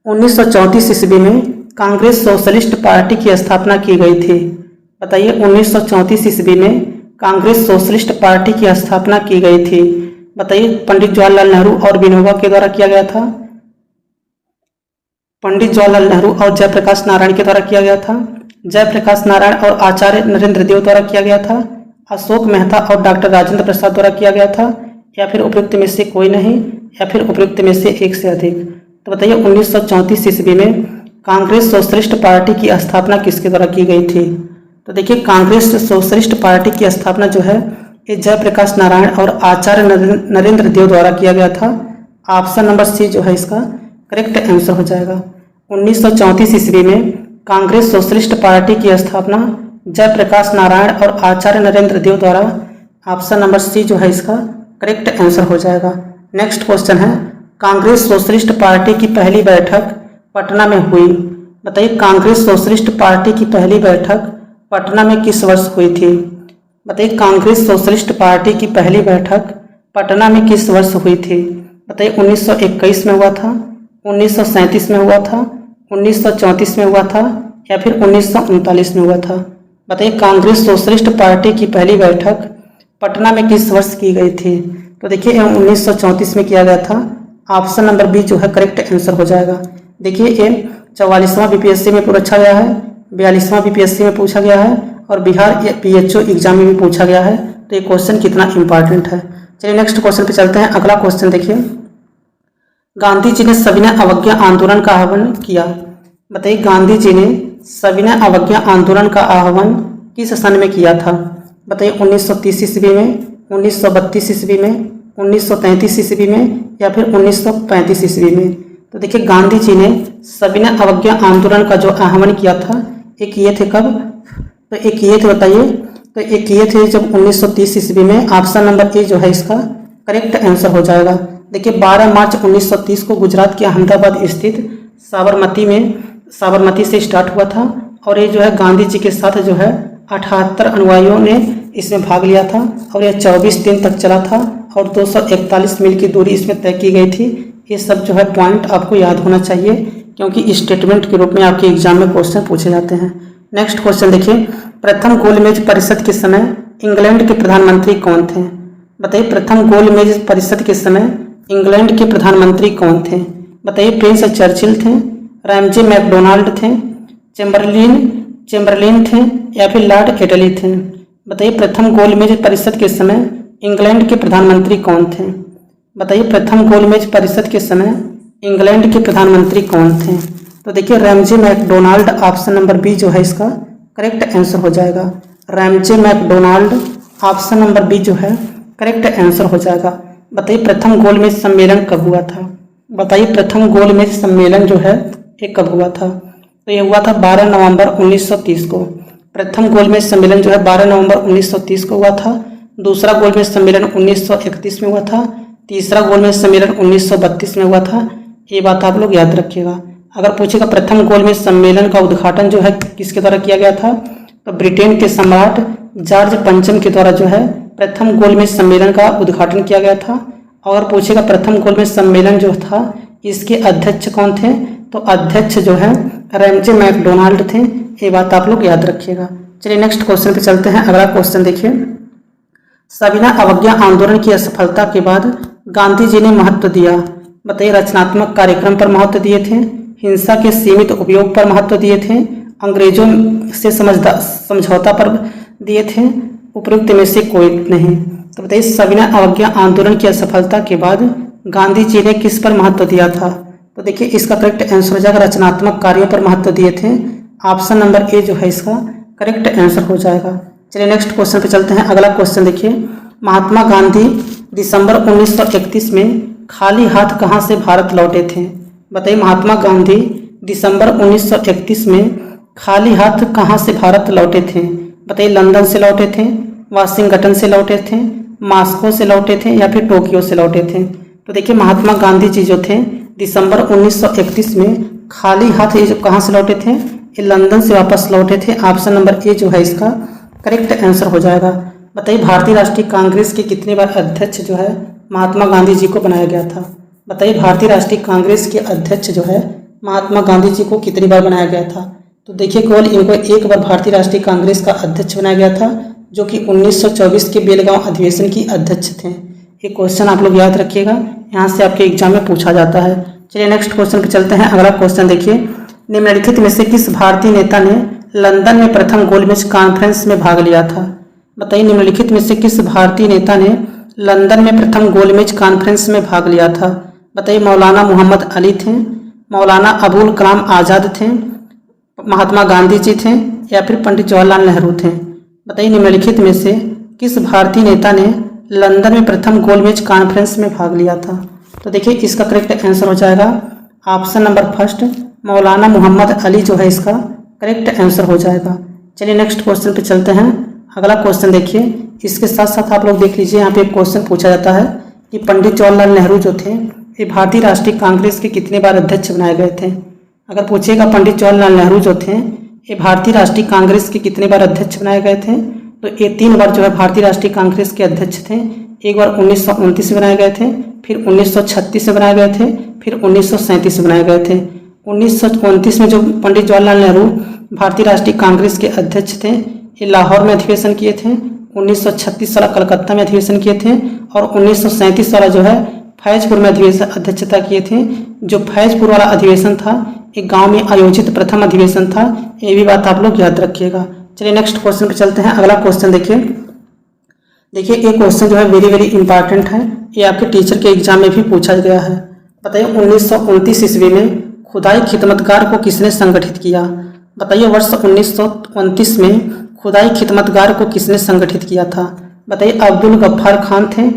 1934 ईस्वी में कांग्रेस सोशलिस्ट पार्टी की स्थापना की गई थी। बताइए 1934 ईस्वी में कांग्रेस सोशलिस्ट पार्टी की स्थापना की गई थी। बताइए पंडित जवाहरलाल नेहरू और विनोबा के द्वारा किया गया था, पंडित जवाहरलाल नेहरू और जयप्रकाश नारायण के द्वारा किया गया था, जयप्रकाश नारायण और आचार्य नरेंद्र देव द्वारा किया गया था, अशोक मेहता और डॉक्टर राजेंद्र प्रसाद द्वारा किया गया था, या फिर उपयुक्त में से कोई नहीं या फिर उपयुक्त में से एक से अधिक। तो बताइए 1934 ईस्वी में कांग्रेस सोशलिस्ट पार्टी की स्थापना किसके द्वारा की गई थी? तो देखिए कांग्रेस सोशलिस्ट पार्टी की स्थापना जो है ये जयप्रकाश नारायण और आचार्य नरेंद्र देव द्वारा किया गया था। ऑप्शन नंबर सी जो है इसका करेक्ट आंसर हो जाएगा। 1934 ईस्वी में कांग्रेस सोशलिस्ट पार्टी की स्थापना जयप्रकाश नारायण और आचार्य नरेंद्र देव द्वारा। ऑप्शन नंबर सी जो है इसका करेक्ट आंसर हो जाएगा। नेक्स्ट क्वेश्चन है, कांग्रेस सोशलिस्ट पार्टी की पहली बैठक पटना में हुई। बताइए कांग्रेस सोशलिस्ट पार्टी की पहली बैठक पटना में किस वर्ष हुई थी? बताइए कांग्रेस सोशलिस्ट पार्टी की पहली बैठक पटना में किस वर्ष हुई थी? बताइए 1921 में हुआ था, 1937 में हुआ था, 1934 में हुआ था या फिर 1939 में हुआ था। बताइए कांग्रेस सोशलिस्ट पार्टी की पहली बैठक पटना में किस वर्ष की गई थी? तो देखिए 1934 में किया गया था। ऑप्शन नंबर बी जो है करेक्ट आंसर हो जाएगा। देखिए ये 44वां बीपीएससी में पूछा गया है, 42वां बीपीएससी में पूछा गया है और बिहार पीएचओ एग्जाम में भी पूछा गया है। तो ये क्वेश्चन कितना इंपॉर्टेंट है। चलिए नेक्स्ट क्वेश्चन पे चलते हैं। अगला क्वेश्चन देखिए, गांधी जी ने सविनय अवज्ञा आंदोलन का आह्वान किया। बताइए गांधी जी ने सविनय अवज्ञा आंदोलन का आह्वान किस सन में किया था? बताइए 1930 ईस्वी में, 1932 ईस्वी में, 1933 ईस्वी में या फिर 1935 ईस्वी में। तो देखिए गांधी जी ने सविनय अवज्ञा आंदोलन का जो आह्वान किया था ये किए थे कब? तो ये किए थे बताइए, तो ये किए थे जब 1930 ईस्वी में। ऑप्शन नंबर ए जो है इसका करेक्ट आंसर हो जाएगा। देखिए 12 मार्च 1930 को गुजरात के अहमदाबाद स्थित साबरमती से स्टार्ट हुआ था और ये जो है गांधी जी के साथ जो है 78 अनुयायियों ने इसमें भाग लिया था और यह 24 दिन तक चला था और 241 मील की दूरी इसमें तय की गई थी। ये सब जो है पॉइंट आपको याद होना चाहिए क्योंकि स्टेटमेंट के रूप में आपके एग्जाम में क्वेश्चन पूछे जाते हैं। नेक्स्ट क्वेश्चन देखिए, प्रथम गोलमेज परिषद के समय इंग्लैंड के प्रधानमंत्री कौन थे? बताइए प्रथम गोलमेज परिषद के समय इंग्लैंड के प्रधानमंत्री कौन थे? बताइए प्रिंस चर्चिल थे, रैमजे मैकडोनाल्ड थे, चेम्बरलेन थे या फिर लॉर्ड एडली थे। बताइए प्रथम गोलमेज परिषद के समय इंग्लैंड के प्रधानमंत्री कौन थे? बताइए प्रथम गोलमेज परिषद के समय इंग्लैंड के प्रधानमंत्री कौन थे? तो देखिए Ramsay MacDonald. Option number B जो है इसका करेक्ट आंसर हो जाएगा। Ramsay MacDonald option number B जो है करेक्ट आंसर हो जाएगा। बताइए प्रथम गोलमेज सम्मेलन कब हुआ था? बताइए प्रथम गोलमेज सम्मेलन जो है ये कब हुआ था? तो ये हुआ था 12 नवंबर 1930 को। प्रथम गोलमेज सम्मेलन जो है 12 नवंबर 1930 को हुआ था। दूसरा गोलमेज सम्मेलन 1931 में हुआ था। तीसरा गोलमेज सम्मेलन 1932 में हुआ था। ये बात आप लोग याद रखिएगा। अगर पूछेगा प्रथम गोलमेज सम्मेलन का उद्घाटन जो है किसके द्वारा किया गया था, तो ब्रिटेन के सम्राट जॉर्ज पंचम के द्वारा जो है प्रथम गोलमेज सम्मेलन का उद्घाटन किया गया था। और पूछेगा प्रथम गोलमेज सम्मेलन जो था इसके अध्यक्ष कौन थे, तो अध्यक्ष जो है रैमजे मैकडोनाल्ड थे। ये बात आप लोग याद रखिएगा। चलिए नेक्स्ट क्वेश्चन पे चलते हैं। अगला क्वेश्चन देखिए, सविनय अवज्ञा आंदोलन की असफलता के बाद गांधी जी ने महत्व दिया। बताइए, रचनात्मक कार्यक्रम पर महत्व दिए थे, हिंसा के सीमित उपयोग पर महत्व दिए थे, अंग्रेजों से समझौता पर दिए थे, उपयुक्त में से कोई नहीं। तो बताइए, सविनय अवज्ञा आंदोलन की असफलता के बाद गांधी जी ने किस पर महत्व दिया था? तो देखिए इसका करेक्ट आंसर हो जाएगा रचनात्मक कार्यों पर महत्व दिए थे। ऑप्शन नंबर ए जो है इसका करेक्ट आंसर हो जाएगा। चलिए नेक्स्ट क्वेश्चन पे चलते हैं। अगला क्वेश्चन देखिए, महात्मा गांधी दिसंबर 1931 में खाली हाथ कहाँ से भारत लौटे थे? बताइए, महात्मा गांधी दिसंबर 1931 में खाली हाथ कहाँ से भारत लौटे थे? बताइए, लंदन से लौटे थे, वाशिंगटन से लौटे थे, मॉस्को से लौटे थे या फिर टोक्यो से लौटे थे? तो देखिए महात्मा गांधी जी जो थे दिसंबर 1931 में खाली हाथ ये जो कहाँ से लौटे थे? ये लंदन से वापस लौटे थे। ऑप्शन नंबर ए जो है इसका करेक्ट आंसर हो जाएगा। बताइए, भारतीय राष्ट्रीय कांग्रेस के कितने बार अध्यक्ष जो है महात्मा गांधी जी को बनाया गया था? बताइए, भारतीय राष्ट्रीय कांग्रेस के अध्यक्ष जो है महात्मा गांधी जी को कितनी बार बनाया गया था? तो देखिए केवल इनको एक बार भारतीय राष्ट्रीय कांग्रेस का अध्यक्ष बनाया गया था, जो कि 1924 के बेलगांव अधिवेशन की अध्यक्ष थे। ये क्वेश्चन आप लोग याद रखिएगा, यहाँ से आपके एग्जाम में पूछा जाता है। चलिए नेक्स्ट क्वेश्चन पे चलते हैं। अगला क्वेश्चन देखिए, निम्नलिखित में से किस भारतीय नेता ने लंदन में प्रथम गोलमेज कॉन्फ्रेंस में भाग लिया था? बताइए, निम्नलिखित में से किस भारतीय नेता ने लंदन में प्रथम गोलमेज कॉन्फ्रेंस में भाग लिया था? बताइए, मौलाना मोहम्मद अली थे, मौलाना अबुल कलाम आज़ाद थे, महात्मा गांधी जी थे या फिर पंडित जवाहरलाल नेहरू थे? बताइए, निम्नलिखित में से किस भारतीय नेता ने लंदन में प्रथम गोलमेज कॉन्फ्रेंस में भाग लिया था? तो देखिए इसका करेक्ट आंसर हो जाएगा ऑप्शन नंबर फर्स्ट, मौलाना मोहम्मद अली जो है इसका करेक्ट आंसर हो जाएगा। चलिए नेक्स्ट क्वेश्चन पे चलते हैं। अगला क्वेश्चन देखिए, इसके साथ साथ आप लोग देख लीजिए, यहाँ पे एक क्वेश्चन पूछा जाता है कि पंडित जवाहरलाल नेहरू जो थे ये भारतीय राष्ट्रीय कांग्रेस के कितने बार अध्यक्ष बनाए गए थे? अगर पूछेगा पंडित जवाहरलाल नेहरू जो थे ये भारतीय राष्ट्रीय कांग्रेस के कितने बार अध्यक्ष बनाए गए थे? तो ये 3 बार जो है भारतीय राष्ट्रीय कांग्रेस के अध्यक्ष थे। एक बार 1929 में बनाए गए थे, फिर 1936 में बनाए गए थे, फिर 1937 में बनाए गए थे। 1929 में जो पंडित जवाहरलाल नेहरू भारतीय राष्ट्रीय कांग्रेस के अध्यक्ष थे ये लाहौर में अधिवेशन किए थे, 1936 वाला कलकत्ता में अधिवेशन किए थे और 1937 वाला जो है फैजपुर में अध्यक्षता किए थे। जो फैजपुर वाला अधिवेशन था एक गांव में आयोजित प्रथम अधिवेशन था, ये भी बात आप लोग याद रखिएगा। चलिए नेक्स्ट क्वेश्चन पे चलते हैं। अगला क्वेश्चन देखिए ये क्वेश्चन जो है वेरी इंपॉर्टेंट है, ये आपके टीचर के एग्जाम में भी पूछा गया है। बताइए 1929 ईस्वी में खुदाई खिदमतगार को किसने संगठित किया? बताइए वर्ष 1929 में खुदाई खिदमतगार को किसने संगठित किया था? बताइए अब्दुल गफ्फार खान थे,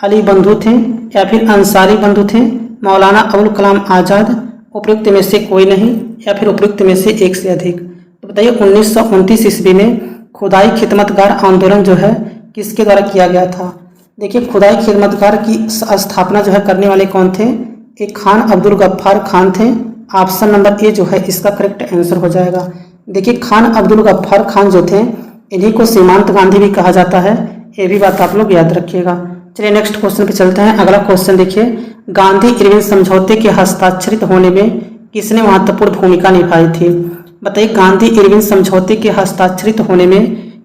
अली बंधु थे या फिर अंसारी बंधु थे, मौलाना अबुल कलाम आज़ाद, उपयुक्त में से कोई नहीं या फिर उपयुक्त में से एक से अधिक? तो बताइए 1929 ईस्वी में खुदाई खिदमतगार आंदोलन जो है किसके द्वारा किया गया था? देखिए खुदाई खिदमतगार की स्थापना जो है करने वाले कौन थे? एक खान अब्दुल गफ्फार खान थे। ऑप्शन नंबर ए जो है इसका करेक्ट आंसर हो जाएगा। देखिए खान अब्दुल गफ्फार खान जो थे इन्हीं को सीमांत गांधी भी कहा जाता है, ये भी बात आप लोग याद रखिएगा। चलिए नेक्स्ट क्वेश्चन पे चलते हैं। अगला क्वेश्चन देखिए, गांधी इरविन समझौते के हस्ताक्षरित होने में किसने महत्वपूर्ण भूमिका निभाई थी? बताइए गांधी इरविन समझौते के हस्ताक्षरित होने में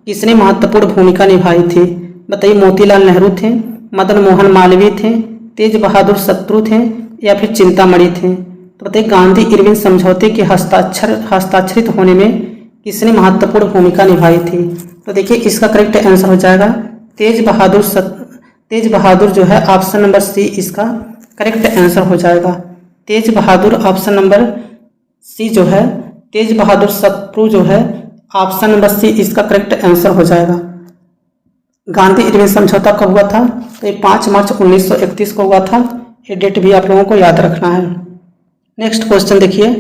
किसने महत्वपूर्ण भूमिका निभाई थी? बताइए मोतीलाल नेहरू थे, मदन मोहन मालवीय थे, तेज बहादुर सप्रू थे या फिर चिंतामणि थे? तो बताइए गांधी इरविन समझौते के हस्ताक्षरित होने में किसने महत्वपूर्ण भूमिका निभाई थी? तो देखिए इसका करेक्ट आंसर हो जाएगा तेज बहादुर जो है ऑप्शन नंबर सी इसका करेक्ट आंसर हो जाएगा। तेज बहादुर ऑप्शन नंबर सी जो है तेज बहादुर सप्रू जो है ऑप्शन नंबर सी इसका करेक्ट आंसर हो जाएगा। गांधी इरविन समझौता कब हुआ था? तो ये 5 मार्च 1931 को हुआ था। ये डेट भी आप लोगों को याद रखना है। नेक्स्ट क्वेश्चन देखिए,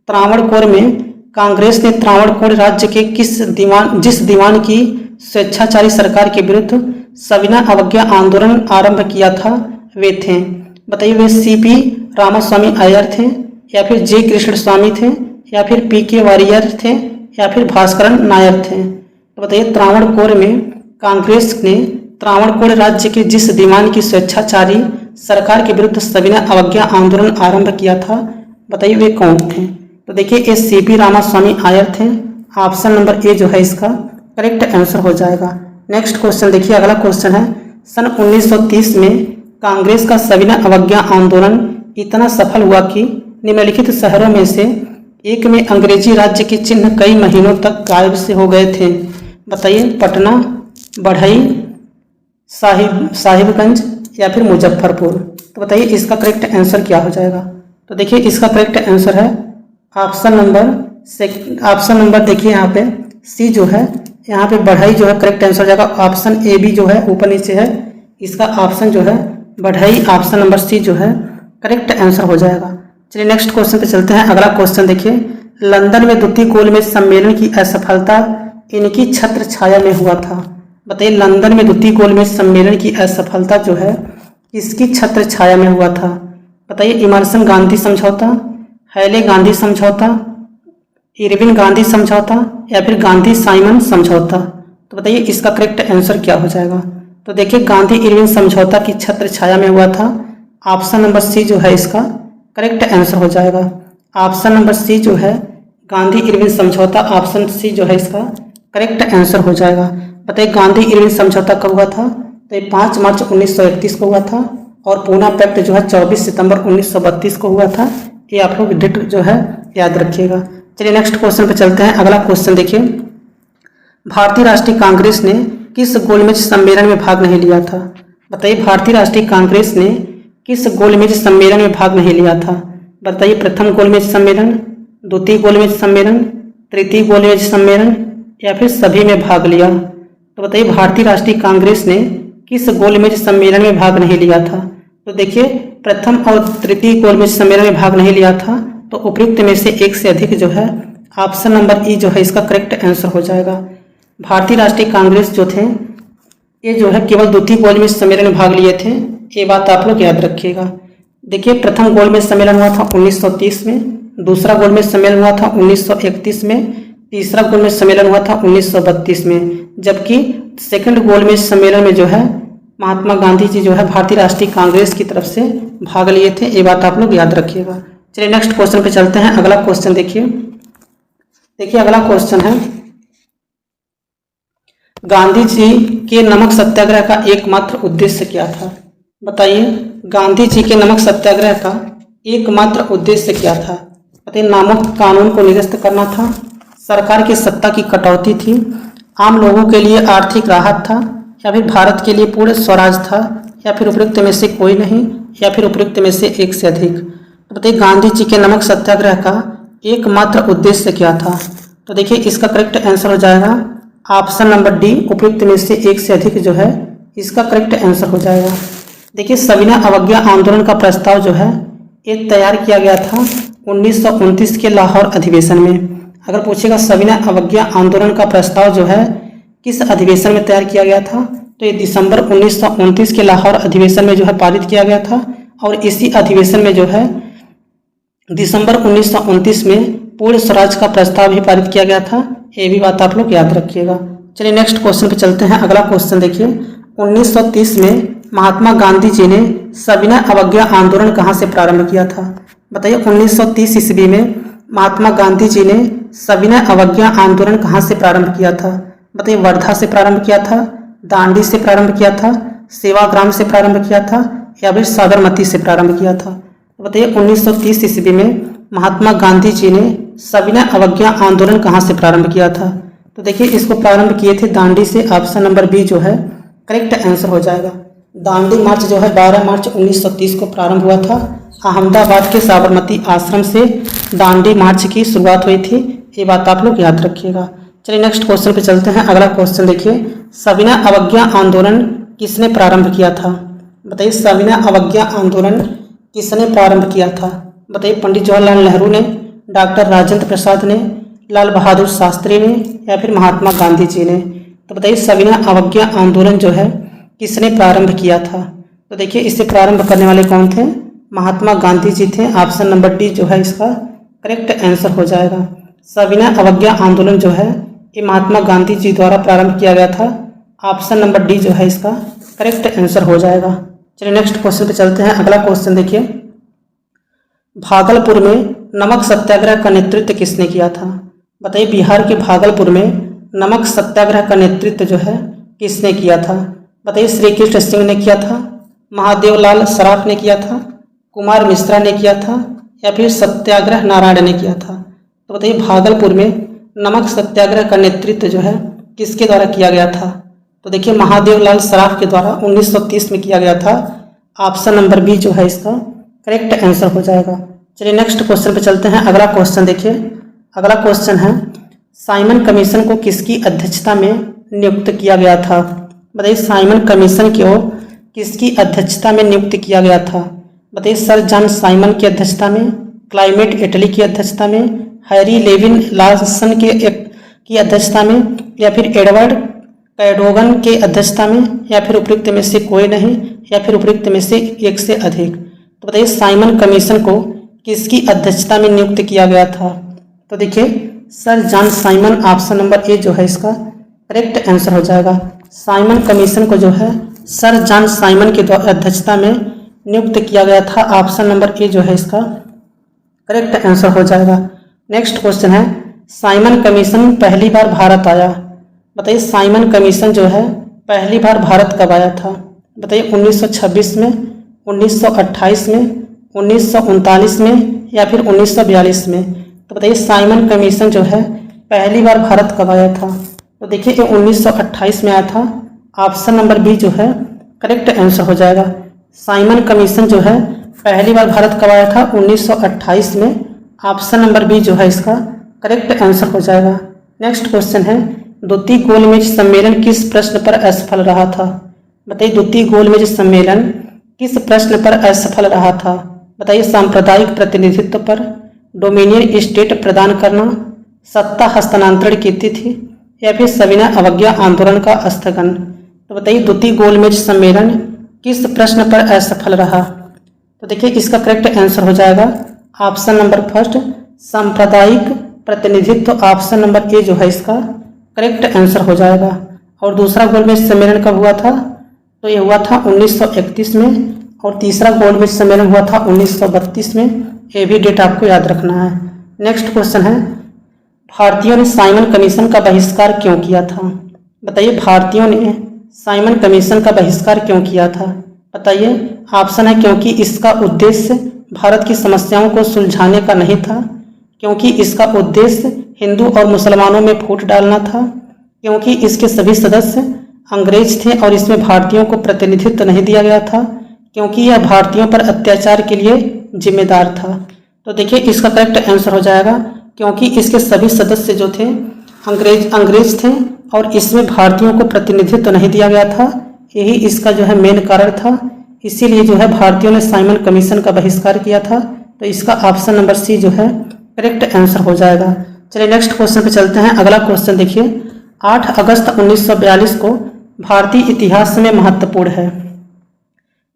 त्रावणकोर में कांग्रेस ने त्रावणकोर राज्य के जिस दीवान की स्वेच्छाचारी सरकार के विरुद्ध सविनय अवज्ञा आंदोलन आरंभ किया था वे थे? बताइए वे सीपी रामास्वामी अय्यर थे या फिर जे कृष्ण स्वामी थे या फिर पीके वारियर थे या फिर भास्करन नायर थे? तो बताइए त्रावणकोर में कांग्रेस ने त्रावणकोर राज्य के जिस दीवान की स्वेच्छाचारी सरकार के विरुद्ध सविनय अवज्ञा आंदोलन आरंभ किया था, बताइए वे कौन थे? तो देखिए ये सीपी रामास्वामी अय्यर थे। ऑप्शन नंबर ए जो है इसका करेक्ट आंसर हो जाएगा। नेक्स्ट क्वेश्चन देखिए, अगला क्वेश्चन है, सन 1930 में कांग्रेस का सविनय अवज्ञा आंदोलन इतना सफल हुआ कि निम्नलिखित शहरों में से एक में अंग्रेजी राज्य के चिन्ह कई महीनों तक गायब से हो गए थे। बताइए, पटना, बढ़ई, साहिबगंज या फिर मुजफ्फरपुर। तो बताइए इसका करेक्ट आंसर क्या हो जाएगा। तो देखिए इसका करेक्ट आंसर है ऑप्शन नंबर देखिए यहाँ पे सी जो है, यहाँ पे बढ़ई जो है करेक्ट आंसर हो जाएगा। ऑप्शन ए बी जो है ऊपर नीचे है, इसका ऑप्शन जो है बढ़ई, ऑप्शन नंबर सी जो है करेक्ट आंसर हो जाएगा। चलिए नेक्स्ट क्वेश्चन पे चलते हैं। अगला क्वेश्चन देखिए, लंदन में द्वितीय गोलमेज सम्मेलन की असफलता इनकी छत्र छाया में हुआ था। बताइए लंदन में द्वितीय गोलमेज सम्मेलन की असफलता जो है इसकी छत्र छाया में हुआ था। बताइए इमर्सन गांधी समझौता, हैले गांधी समझौता, इरविन गांधी समझौता या फिर गांधी साइमन समझौता। तो बताइए इसका करेक्ट आंसर क्या हो जाएगा। तो देखिए गांधी इरविन समझौता की छत्र छाया में हुआ था। ऑप्शन नंबर सी जो है इसका करेक्ट आंसर हो जाएगा। ऑप्शन नंबर सी जो है गांधी इरविन समझौता, ऑप्शन सी जो है इसका करेक्ट आंसर हो जाएगा। बताइए गांधी इरविन समझौता कब हुआ था। तो ये 5 मार्च 1931 को हुआ था और पूना पैक्ट जो है 24 सितंबर 1932 को हुआ था। ये आप लोग डेट जो है याद रखिएगा। चलिए नेक्स्ट क्वेश्चन पे चलते हैं। अगला क्वेश्चन देखिए, भारतीय राष्ट्रीय कांग्रेस ने किस गोलमेज सम्मेलन में भाग नहीं लिया था। बताइए भारतीय राष्ट्रीय कांग्रेस ने किस गोलमेज सम्मेलन में भाग नहीं लिया था। बताइए प्रथम गोलमेज सम्मेलन, द्वितीय गोलमेज सम्मेलन, तृतीय गोलमेज सम्मेलन या फिर सभी में भाग लिया। तो बताइए भारतीय राष्ट्रीय कांग्रेस ने किस गोलमेज सम्मेलन में भाग नहीं लिया था। तो देखिए प्रथम और तृतीय गोलमेज सम्मेलन में भाग नहीं लिया था, तो उपयुक्त में से एक से अधिक जो है ऑप्शन नंबर ई जो है इसका करेक्ट आंसर हो जाएगा। भारतीय राष्ट्रीय कांग्रेस जो थे ये जो है केवल द्वितीय गोलमेज सम्मेलन में भाग लिए थे, ये बात आप लोग याद रखिएगा। देखिए प्रथम गोलमेज सम्मेलन हुआ था 1930 में, दूसरा गोलमेज सम्मेलन हुआ था 1931 में, तीसरा गोलमेज सम्मेलन हुआ था 1932 में, जबकि सेकंड गोलमेज सम्मेलन में जो है महात्मा गांधी जी जो है भारतीय राष्ट्रीय कांग्रेस की तरफ से भाग लिए थे, ये बात आप लोग याद रखिएगा। चलिए नेक्स्ट क्वेश्चन पे चलते हैं। अगला क्वेश्चन देखिए अगला क्वेश्चन है, गांधी जी के नमक सत्याग्रह का एकमात्र उद्देश्य क्या था। बताइए गांधी जी के नमक सत्याग्रह का एकमात्र उद्देश्य क्या था। बताइए नामक कानून को निरस्त करना था, सरकार की सत्ता की कटौती थी, आम लोगों के लिए आर्थिक राहत था, या फिर भारत के लिए पूर्ण स्वराज था, या फिर उपयुक्त में से कोई नहीं, या फिर उपयुक्त में से एक से अधिक। तो बताइए गांधी जी के नमक सत्याग्रह का एकमात्र उद्देश्य क्या था। तो देखिए इसका करेक्ट आंसर हो जाएगा ऑप्शन नंबर डी, उपयुक्त में से एक से अधिक जो है इसका करेक्ट आंसर हो जाएगा। देखिए सविनय अवज्ञा आंदोलन का प्रस्ताव जो है ये तैयार किया गया था 1929 के लाहौर अधिवेशन में। अगर पूछेगा सविनय अवज्ञा आंदोलन का प्रस्ताव जो है किस अधिवेशन में तैयार किया गया था, तो ये दिसंबर 1929 के लाहौर अधिवेशन में जो है पारित किया गया था, और इसी अधिवेशन में जो है दिसंबर 1929 में पूर्ण स्वराज का प्रस्ताव भी पारित किया गया था, ये भी बात आप लोग याद रखिएगा। चलिए नेक्स्ट क्वेश्चन पे चलते हैं। अगला क्वेश्चन देखिए, 1930 में महात्मा गांधी जी ने सविनय अवज्ञा आंदोलन कहाँ से प्रारंभ किया था। बताइए 1930 ईस्वी में महात्मा गांधी जी ने सविनय अवज्ञा आंदोलन कहाँ से प्रारंभ किया था। बताइए वर्धा से प्रारंभ किया था, दांडी से प्रारंभ किया था, सेवाग्राम से प्रारंभ किया था, या फिर साबरमती से प्रारंभ किया था। तो बताइए 1930 ईस्वी में महात्मा गांधी जी ने सविनय अवज्ञा आंदोलन कहाँ से प्रारंभ किया था। तो देखिए इसको प्रारंभ किए थे दांडी से, ऑप्शन नंबर बी जो है करेक्ट आंसर हो जाएगा। दांडी मार्च जो है 12 मार्च 1930 को प्रारंभ हुआ था। अहमदाबाद के साबरमती आश्रम से दांडी मार्च की शुरुआत हुई थी, ये बात आप लोग याद रखिएगा। चलिए नेक्स्ट क्वेश्चन पे चलते हैं। अगला क्वेश्चन देखिए, सविनय अवज्ञा आंदोलन किसने प्रारंभ किया था। बताइए सविनय अवज्ञा आंदोलन किसने प्रारंभ किया था। बताइए पंडित जवाहरलाल नेहरू ने, डॉक्टर राजेंद्र प्रसाद ने, लाल बहादुर शास्त्री ने, या फिर महात्मा गांधी जी ने। तो बताइए सविनय अवज्ञा आंदोलन जो है किसने प्रारंभ किया था। तो देखिए इसे प्रारंभ करने वाले कौन थे, महात्मा गांधी जी थे। ऑप्शन नंबर डी जो है इसका करेक्ट आंसर हो जाएगा। सविनय अवज्ञा आंदोलन जो है ये महात्मा गांधी जी द्वारा प्रारंभ किया गया था। ऑप्शन नंबर डी जो है इसका करेक्ट आंसर हो जाएगा। चलिए नेक्स्ट क्वेश्चन पे चलते हैं। अगला क्वेश्चन देखिए, भागलपुर में नमक सत्याग्रह का नेतृत्व किसने किया था। बताइए बिहार के भागलपुर में नमक सत्याग्रह का नेतृत्व जो है किसने किया था? बताइए, श्री कृष्ण सिंह ने किया था, महादेवलाल सराफ ने किया था, कुमार मिश्रा ने किया था, या फिर सत्याग्रह नारायण ने किया था? तो बताइए, भागलपुर में नमक सत्याग्रह का नेतृत्व जो है किसके द्वारा किया गया था? तो देखिए, महादेवलाल सराफ के द्वारा 1930 में किया गया था। ऑप्शन नंबर बी जो है इसका करेक्ट आंसर हो जाएगा। चलिए नेक्स्ट क्वेश्चन पे चलते हैं। अगला क्वेश्चन देखिए, अगला क्वेश्चन है साइमन कमीशन को किसकी अध्यक्षता में नियुक्त किया गया था? बताइए, साइमन कमीशन को किसकी अध्यक्षता में नियुक्त किया गया था? बताइए, सर जॉन साइमन की अध्यक्षता में, क्लाइमेट इटली की अध्यक्षता में, हैरी लेविन लार्सन की अध्यक्षता में, या फिर एडवर्ड कैडोगन के अध्यक्षता में, या फिर उपयुक्त में से कोई नहीं, या फिर उपयुक्त में से एक से अधिक? तो बताइए, साइमन कमीशन को किसकी अध्यक्षता में नियुक्त किया गया था? तो देखिए, sir John Simon, option number A जो है इसका करेक्ट आंसर हो जाएगा। साइमन कमीशन को जो है सर जॉन साइमन की अध्यक्षता में नियुक्त किया गया था। ऑप्शन नंबर ए जो है इसका करेक्ट आंसर हो जाएगा। नेक्स्ट क्वेश्चन है साइमन कमीशन पहली बार भारत आया? बताइए, साइमन कमीशन जो है पहली बार भारत कब आया था? बताइए, 1926 में, 1928 में, 1939 में, या फिर 1942 में? तो बताइए, साइमन कमीशन जो है पहली बार भारत कब आया था? तो देखिए, ये 1928 में आया था। ऑप्शन नंबर बी जो है करेक्ट आंसर हो जाएगा। साइमन कमीशन जो है पहली बार भारत कब आया था? 1928 में। ऑप्शन नंबर बी जो है इसका करेक्ट आंसर हो जाएगा। नेक्स्ट क्वेश्चन है द्वितीय गोलमेज सम्मेलन किस प्रश्न पर असफल रहा था? बताइए, द्वितीय गोलमेज सम्मेलन किस प्रश्न पर असफल रहा था? बताइए, सांप्रदायिक प्रतिनिधित्व पर, डोमिनियन स्टेट प्रदान करना, सत्ता हस्तांतरण की तिथि, या फिर सविनय अवज्ञा आंदोलन का स्थगन? तो बताइए, द्वितीय गोलमेज सम्मेलन किस प्रश्न पर असफल रहा? तो देखिए, इसका करेक्ट आंसर हो जाएगा ऑप्शन नंबर फर्स्ट, सांप्रदायिक प्रतिनिधित्व। ऑप्शन नंबर ए जो है इसका करेक्ट आंसर हो जाएगा। और दूसरा गोलमेज सम्मेलन कब हुआ था? तो ये हुआ था 1931 में, और तीसरा गोलमेज सम्मेलन हुआ था 1932 में। ये भी डेट आपको याद रखना है। नेक्स्ट क्वेश्चन है भारतीयों ने साइमन कमीशन का बहिष्कार क्यों किया था? बताइए, भारतीयों ने साइमन कमीशन का बहिष्कार क्यों किया था? बताइए, ऑप्शन है क्योंकि इसका उद्देश्य भारत की समस्याओं को सुलझाने का नहीं था, क्योंकि इसका उद्देश्य हिंदू और मुसलमानों में फूट डालना था, क्योंकि इसके सभी सदस्य अंग्रेज थे और इसमें भारतीयों को प्रतिनिधित्व नहीं दिया गया था, क्योंकि यह भारतीयों पर अत्याचार के लिए जिम्मेदार था। तो देखिए, इसका करेक्ट आंसर हो जाएगा क्योंकि इसके सभी सदस्य जो थे अंग्रेज थे और इसमें भारतीयों को प्रतिनिधित्व नहीं दिया गया था। यही इसका जो है मेन कारण था। इसीलिए जो है भारतीयों ने साइमन कमीशन का बहिष्कार किया था। तो इसका ऑप्शन नंबर सी जो है करेक्ट आंसर हो जाएगा। चलिए नेक्स्ट क्वेश्चन पे चलते हैं। अगला क्वेश्चन देखिए, 8 अगस्त 1942 को भारतीय इतिहास में महत्वपूर्ण है।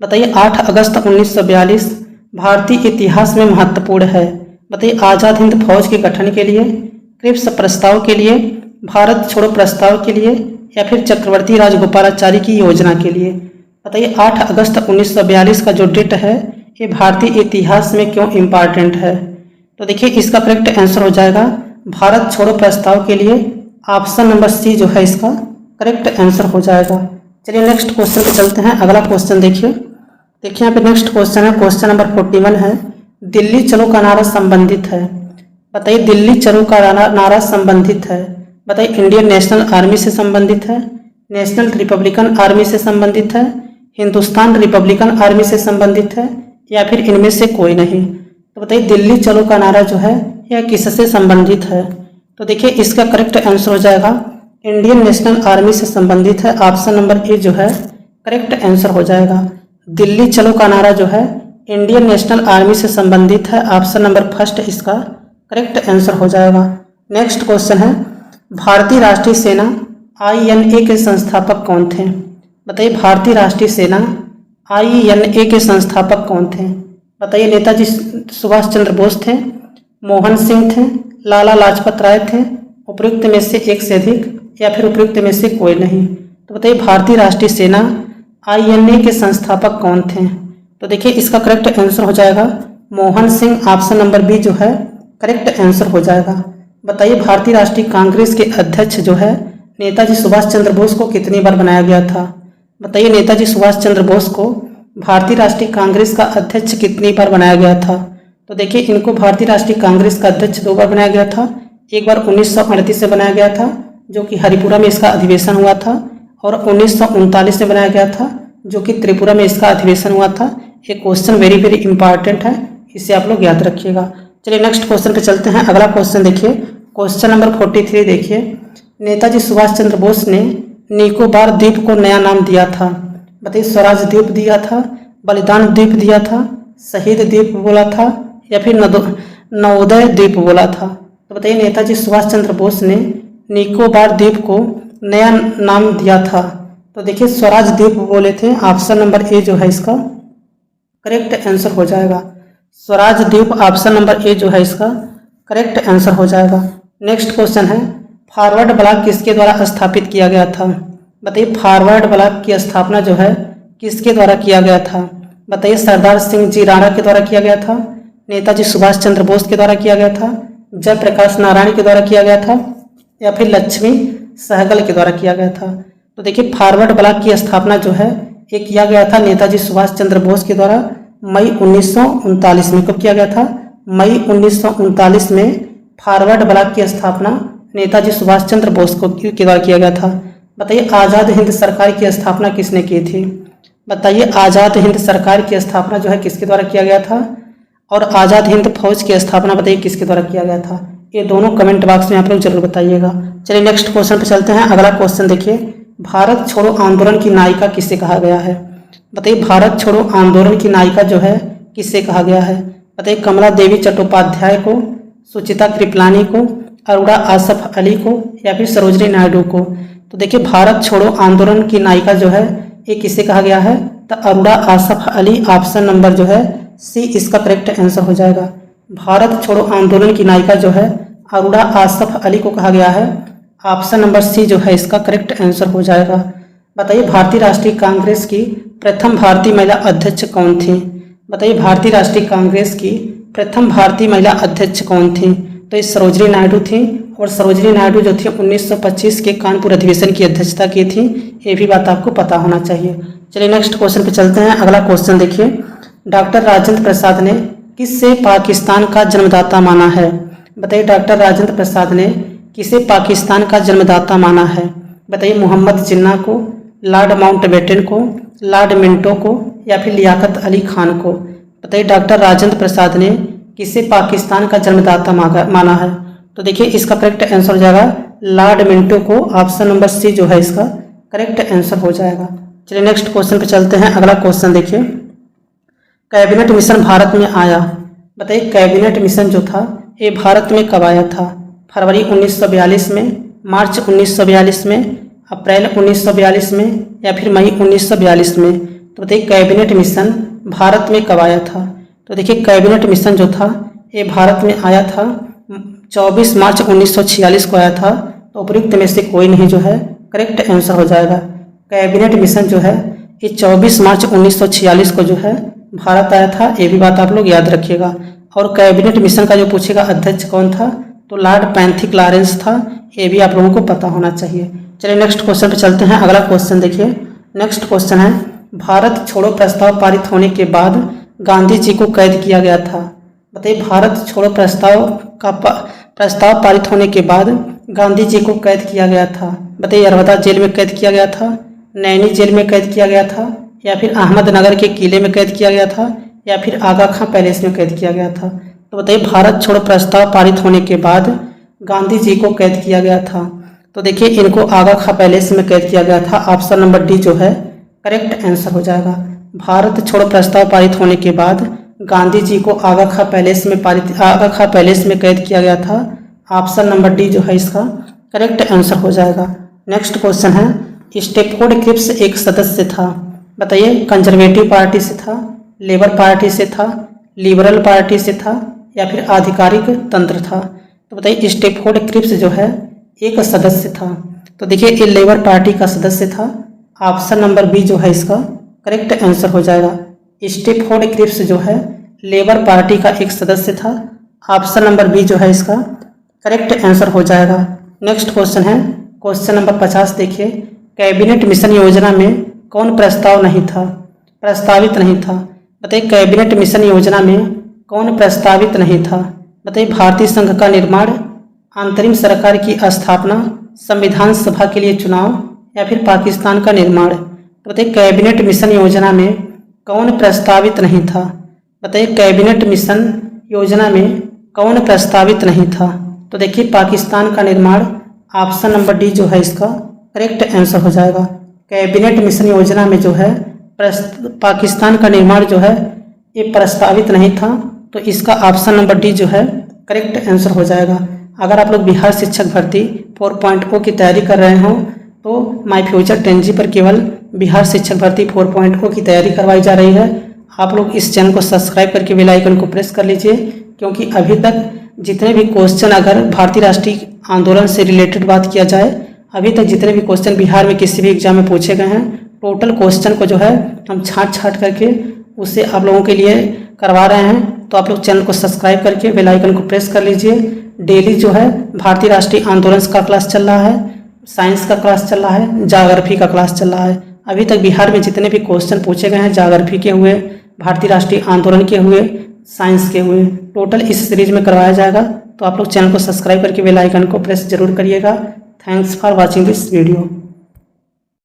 बताइए, 8 अगस्त 1942 भारतीय इतिहास में महत्वपूर्ण है। बताइए, आज़ाद हिंद फौज के गठन के लिए, क्रिप्स प्रस्ताव के लिए, भारत छोड़ो प्रस्ताव के लिए, या फिर चक्रवर्ती राजगोपालाचारी की योजना के लिए? बताइए, 8 अगस्त 1942 का जो डेट है ये भारतीय इतिहास में क्यों इम्पॉर्टेंट है? तो देखिए, इसका करेक्ट आंसर हो जाएगा भारत छोड़ो प्रस्ताव के लिए। ऑप्शन नंबर सी जो है इसका करेक्ट आंसर हो जाएगा। चलिए नेक्स्ट क्वेश्चन पे चलते हैं। अगला क्वेश्चन देखिए यहाँ पे नेक्स्ट क्वेश्चन है, क्वेश्चन नंबर 41 है, दिल्ली चलो का नारा संबंधित है। बताइए, दिल्ली चलो का नारा संबंधित है। बताइए, इंडियन नेशनल आर्मी से संबंधित है, नेशनल रिपब्लिकन आर्मी से संबंधित है, हिंदुस्तान रिपब्लिकन आर्मी से संबंधित है, या फिर इनमें से कोई नहीं? तो बताइए, दिल्ली चलो का नारा जो है यह किससे संबंधित है? तो देखिए, इसका करेक्ट आंसर हो जाएगा इंडियन नेशनल आर्मी से संबंधित है। ऑप्शन नंबर ए जो है करेक्ट आंसर हो जाएगा। दिल्ली चलो का नारा जो है इंडियन नेशनल आर्मी से संबंधित है। ऑप्शन नंबर फर्स्ट इसका करेक्ट आंसर हो जाएगा। नेक्स्ट क्वेश्चन है, भारतीय राष्ट्रीय सेना INA के संस्थापक कौन थे? बताइए, भारतीय राष्ट्रीय सेना INA के संस्थापक कौन थे? बताइए, नेताजी सुभाष चंद्र बोस थे, मोहन सिंह थे, लाला लाजपत राय थे, उपयुक्त में से एक से अधिक, या फिर उपयुक्त में से कोई नहीं? तो बताइए, भारतीय राष्ट्रीय सेना INA के संस्थापक कौन थे? तो देखिए, इसका करेक्ट आंसर हो जाएगा Mohan Singh. Option number B जो है करेक्ट आंसर हो जाएगा। बताइए भारतीय राष्ट्रीय कांग्रेस के अध्यक्ष जो है नेताजी सुभाष चंद्र बोस को कितनी बार बनाया गया था? बताइए नेताजी सुभाष चंद्र बोस को भारतीय राष्ट्रीय कांग्रेस का अध्यक्ष कितनी बार बनाया गया था? तो देखिए इनको भारतीय राष्ट्रीय कांग्रेस का अध्यक्ष 2 बार बनाया गया था। एक बार 1938 से बनाया गया था जो कि हरिपुरा में इसका अधिवेशन हुआ था, और 1939 में बनाया गया था जो कि त्रिपुरा में इसका अधिवेशन हुआ था। ये क्वेश्चन वेरी वेरी इंपॉर्टेंट है, इसे आप लोग याद रखिएगा। चलिए नेक्स्ट क्वेश्चन पे चलते हैं। अगला क्वेश्चन देखिए, क्वेश्चन नंबर 43 देखिए। नेताजी सुभाष चंद्र बोस ने निकोबार द्वीप को नया नाम दिया था। बताइए स्वराज द्वीप दिया था, बलिदान द्वीप दिया था, शहीद द्वीप बोला था, या फिर नवोदय द्वीप बोला था? तो बताइए नेताजी सुभाष चंद्र बोस ने निकोबार द्वीप को नया नाम दिया था। तो देखिए स्वराज द्वीप बोले थे। ऑप्शन नंबर ए जो है इसका करेक्ट आंसर हो जाएगा। स्वराज द्वीप ऑप्शन नंबर ए जो है इसका करेक्ट आंसर हो जाएगा। नेक्स्ट क्वेश्चन है, फॉरवर्ड ब्लॉक किसके द्वारा स्थापित किया गया था? बताइए फॉरवर्ड ब्लॉक की स्थापना जो है किसके द्वारा किया गया था? बताइए सरदार सिंह जी राणा के द्वारा किया गया था, नेताजी सुभाष चंद्र बोस के द्वारा किया गया था, जयप्रकाश नारायण के द्वारा किया गया था, या फिर लक्ष्मी सहगल के द्वारा किया गया था? तो देखिए फॉरवर्ड ब्लॉक की स्थापना जो है ये किया गया था नेताजी सुभाष चंद्र बोस के द्वारा मई 1939 में। कब किया गया था? मई 1939 में फॉरवर्ड ब्लॉक की स्थापना नेताजी सुभाष चंद्र बोस के द्वारा किया गया था। बताइए आज़ाद हिंद सरकार की स्थापना किसने की थी? बताइए आज़ाद हिंद सरकार की स्थापना जो है किसके द्वारा किया गया था, और आज़ाद हिंद फौज की स्थापना बताइए किसके द्वारा किया गया था? ये दोनों कमेंट बॉक्स में आप लोग जरूर बताइएगा। चलिए नेक्स्ट क्वेश्चन पे चलते हैं। अगला क्वेश्चन देखिए, भारत छोड़ो आंदोलन की नायिका किसे कहा गया है? बताइए भारत छोड़ो आंदोलन की नायिका जो है किसे कहा गया है? बताइए कमला देवी चट्टोपाध्याय को, सुचिता कृपलानी को, अरोड़ा आसफ अली को, या फिर सरोजनी नायडू को? तो देखिए भारत छोड़ो आंदोलन की नायिका जो है ये किसे कहा गया है? तो अरोड़ा आसफ अली। ऑप्शन नंबर जो है सी इसका करेक्ट आंसर हो जाएगा। भारत छोड़ो आंदोलन की नायिका जो है अरोड़ा आसफ अली को कहा गया है। ऑप्शन नंबर सी जो है इसका करेक्ट आंसर हो जाएगा। बताइए भारतीय राष्ट्रीय कांग्रेस की प्रथम भारतीय महिला अध्यक्ष कौन थी? बताइए भारतीय राष्ट्रीय कांग्रेस की प्रथम भारतीय महिला अध्यक्ष कौन थी? तो ये सरोजनी नायडू थी, और सरोजनी नायडू जो थी 1925 के कानपुर अधिवेशन की अध्यक्षता की थी। ये भी बात आपको पता होना चाहिए। चलिए नेक्स्ट क्वेश्चन पे चलते हैं। अगला क्वेश्चन देखिए, डॉक्टर राजेंद्र प्रसाद ने किसे पाकिस्तान का जन्मदाता माना है? बताइए डॉक्टर राजेंद्र प्रसाद ने किसे पाकिस्तान का जन्मदाता माना है? बताइए मोहम्मद जिन्ना को, लॉर्ड माउंटबेटन को, लॉर्ड मिंटो को, या फिर लियाकत अली खान को? बताइए डॉक्टर राजेंद्र प्रसाद ने किसे पाकिस्तान का जन्मदाता माना है? तो देखिए इसका करेक्ट आंसर हो जाएगा लॉर्ड मिंटो को। ऑप्शन नंबर सी जो है इसका करेक्ट आंसर हो जाएगा। चलिए नेक्स्ट क्वेश्चन पे चलते हैं। अगला क्वेश्चन देखिए, कैबिनेट मिशन भारत में आया। बताइए कैबिनेट मिशन जो था ये भारत में कब आया था? फरवरी 1942 में, मार्च 1942 में, अप्रैल 1942 में, या फिर मई 1942 में? तो बताइए कैबिनेट मिशन भारत में कब आया था? तो देखिए कैबिनेट मिशन जो था ये भारत में आया था 24 मार्च 1946 को आया था। तो उपयुक्त में से कोई नहीं जो है करेक्ट आंसर हो जाएगा। कैबिनेट मिशन जो है ये 24 मार्च 1946 को जो है भारत आया था। ये भी बात आप लोग याद रखिएगा। और कैबिनेट मिशन का जो पूछेगा अध्यक्ष कौन था, तो लॉर्ड पैंथिक लॉरेंस था। ये भी आप लोगों को पता होना चाहिए। चलिए नेक्स्ट क्वेश्चन पे चलते हैं। अगला क्वेश्चन देखिए, नेक्स्ट क्वेश्चन है, भारत छोड़ो प्रस्ताव पारित होने के बाद गांधी जी को कैद किया गया था। बताइए भारत छोड़ो प्रस्ताव पारित होने के बाद गांधी जी को कैद किया गया था। बताइए यरवदा जेल में कैद किया गया था, नैनी जेल में कैद किया गया था, या फिर अहमदनगर के किले में कैद किया गया था, या फिर आगा खां पैलेस में कैद किया गया था? तो बताइए भारत छोड़ो प्रस्ताव पारित होने के बाद गांधी जी को कैद किया गया था। तो देखिए इनको आगा खां पैलेस में कैद किया गया था। ऑप्शन नंबर डी जो है करेक्ट आंसर हो जाएगा। भारत छोड़ो प्रस्ताव पारित होने के बाद गांधी जी को आगा खां पैलेस में कैद किया गया था। ऑप्शन नंबर डी जो है इसका करेक्ट आंसर हो जाएगा। नेक्स्ट क्वेश्चन है, स्टेपफोर्ड क्रिप्स एक सदस्य था। बताइए कंजर्वेटिव पार्टी से था, लेबर पार्टी से था, लिबरल पार्टी से था, या फिर आधिकारिक तंत्र था? तो बताइए स्टेपफोर्ड क्रिप्स जो है एक सदस्य था। तो देखिए ये लेबर पार्टी का सदस्य था। ऑप्शन नंबर बी जो है इसका करेक्ट आंसर हो जाएगा। स्टेपफोर्ड क्रिप्स जो है लेबर पार्टी का एक सदस्य था। ऑप्शन नंबर बी जो है इसका करेक्ट आंसर हो जाएगा। नेक्स्ट क्वेश्चन है क्वेश्चन नंबर 50। देखिए, कैबिनेट मिशन योजना में कौन प्रस्तावित नहीं था? बताइए, कैबिनेट मिशन योजना में कौन प्रस्तावित नहीं था? बताइए, भारतीय संघ का निर्माण, अंतरिम सरकार की स्थापना, संविधान सभा के लिए चुनाव या फिर पाकिस्तान का निर्माण। बताइए, कैबिनेट मिशन योजना में कौन प्रस्तावित नहीं था? बताइए, कैबिनेट मिशन योजना में कौन प्रस्तावित नहीं था? तो देखिए, पाकिस्तान का निर्माण, ऑप्शन नंबर डी जो है इसका करेक्ट आंसर हो जाएगा। कैबिनेट मिशन योजना में जो है पाकिस्तान का निर्माण जो है ये प्रस्तावित नहीं था, तो इसका ऑप्शन नंबर डी जो है करेक्ट आंसर हो जाएगा। अगर आप लोग बिहार शिक्षक भर्ती 4.0 की तैयारी कर रहे हो तो माय फ्यूचर 10G पर केवल बिहार शिक्षक भर्ती 4.0 की तैयारी करवाई जा रही है। आप लोग इस चैनल को सब्सक्राइब करके बेल आइकन को प्रेस कर लीजिए, क्योंकि अभी तक जितने भी क्वेश्चन, अगर भारतीय राष्ट्रीय आंदोलन से रिलेटेड बात किया जाए, अभी तक जितने भी क्वेश्चन बिहार में किसी भी एग्जाम में पूछे गए हैं, टोटल क्वेश्चन को जो है हम छाँट करके उससे आप लोगों के लिए करवा रहे हैं। तो आप लोग चैनल को सब्सक्राइब करके बेल आइकन को प्रेस कर लीजिए। डेली जो है भारतीय राष्ट्रीय आंदोलन का क्लास चल रहा है, साइंस का क्लास चल रहा है, ज्योग्राफी का क्लास चल रहा है। अभी तक बिहार में जितने भी क्वेश्चन पूछे गए हैं, ज्योग्राफी के हुए, भारतीय राष्ट्रीय आंदोलन के हुए, साइंस के हुए, टोटल इस सीरीज में करवाया जाएगा। तो आप लोग चैनल को सब्सक्राइब करके बेल आइकन को प्रेस जरूर करिएगा। Thanks for watching this video.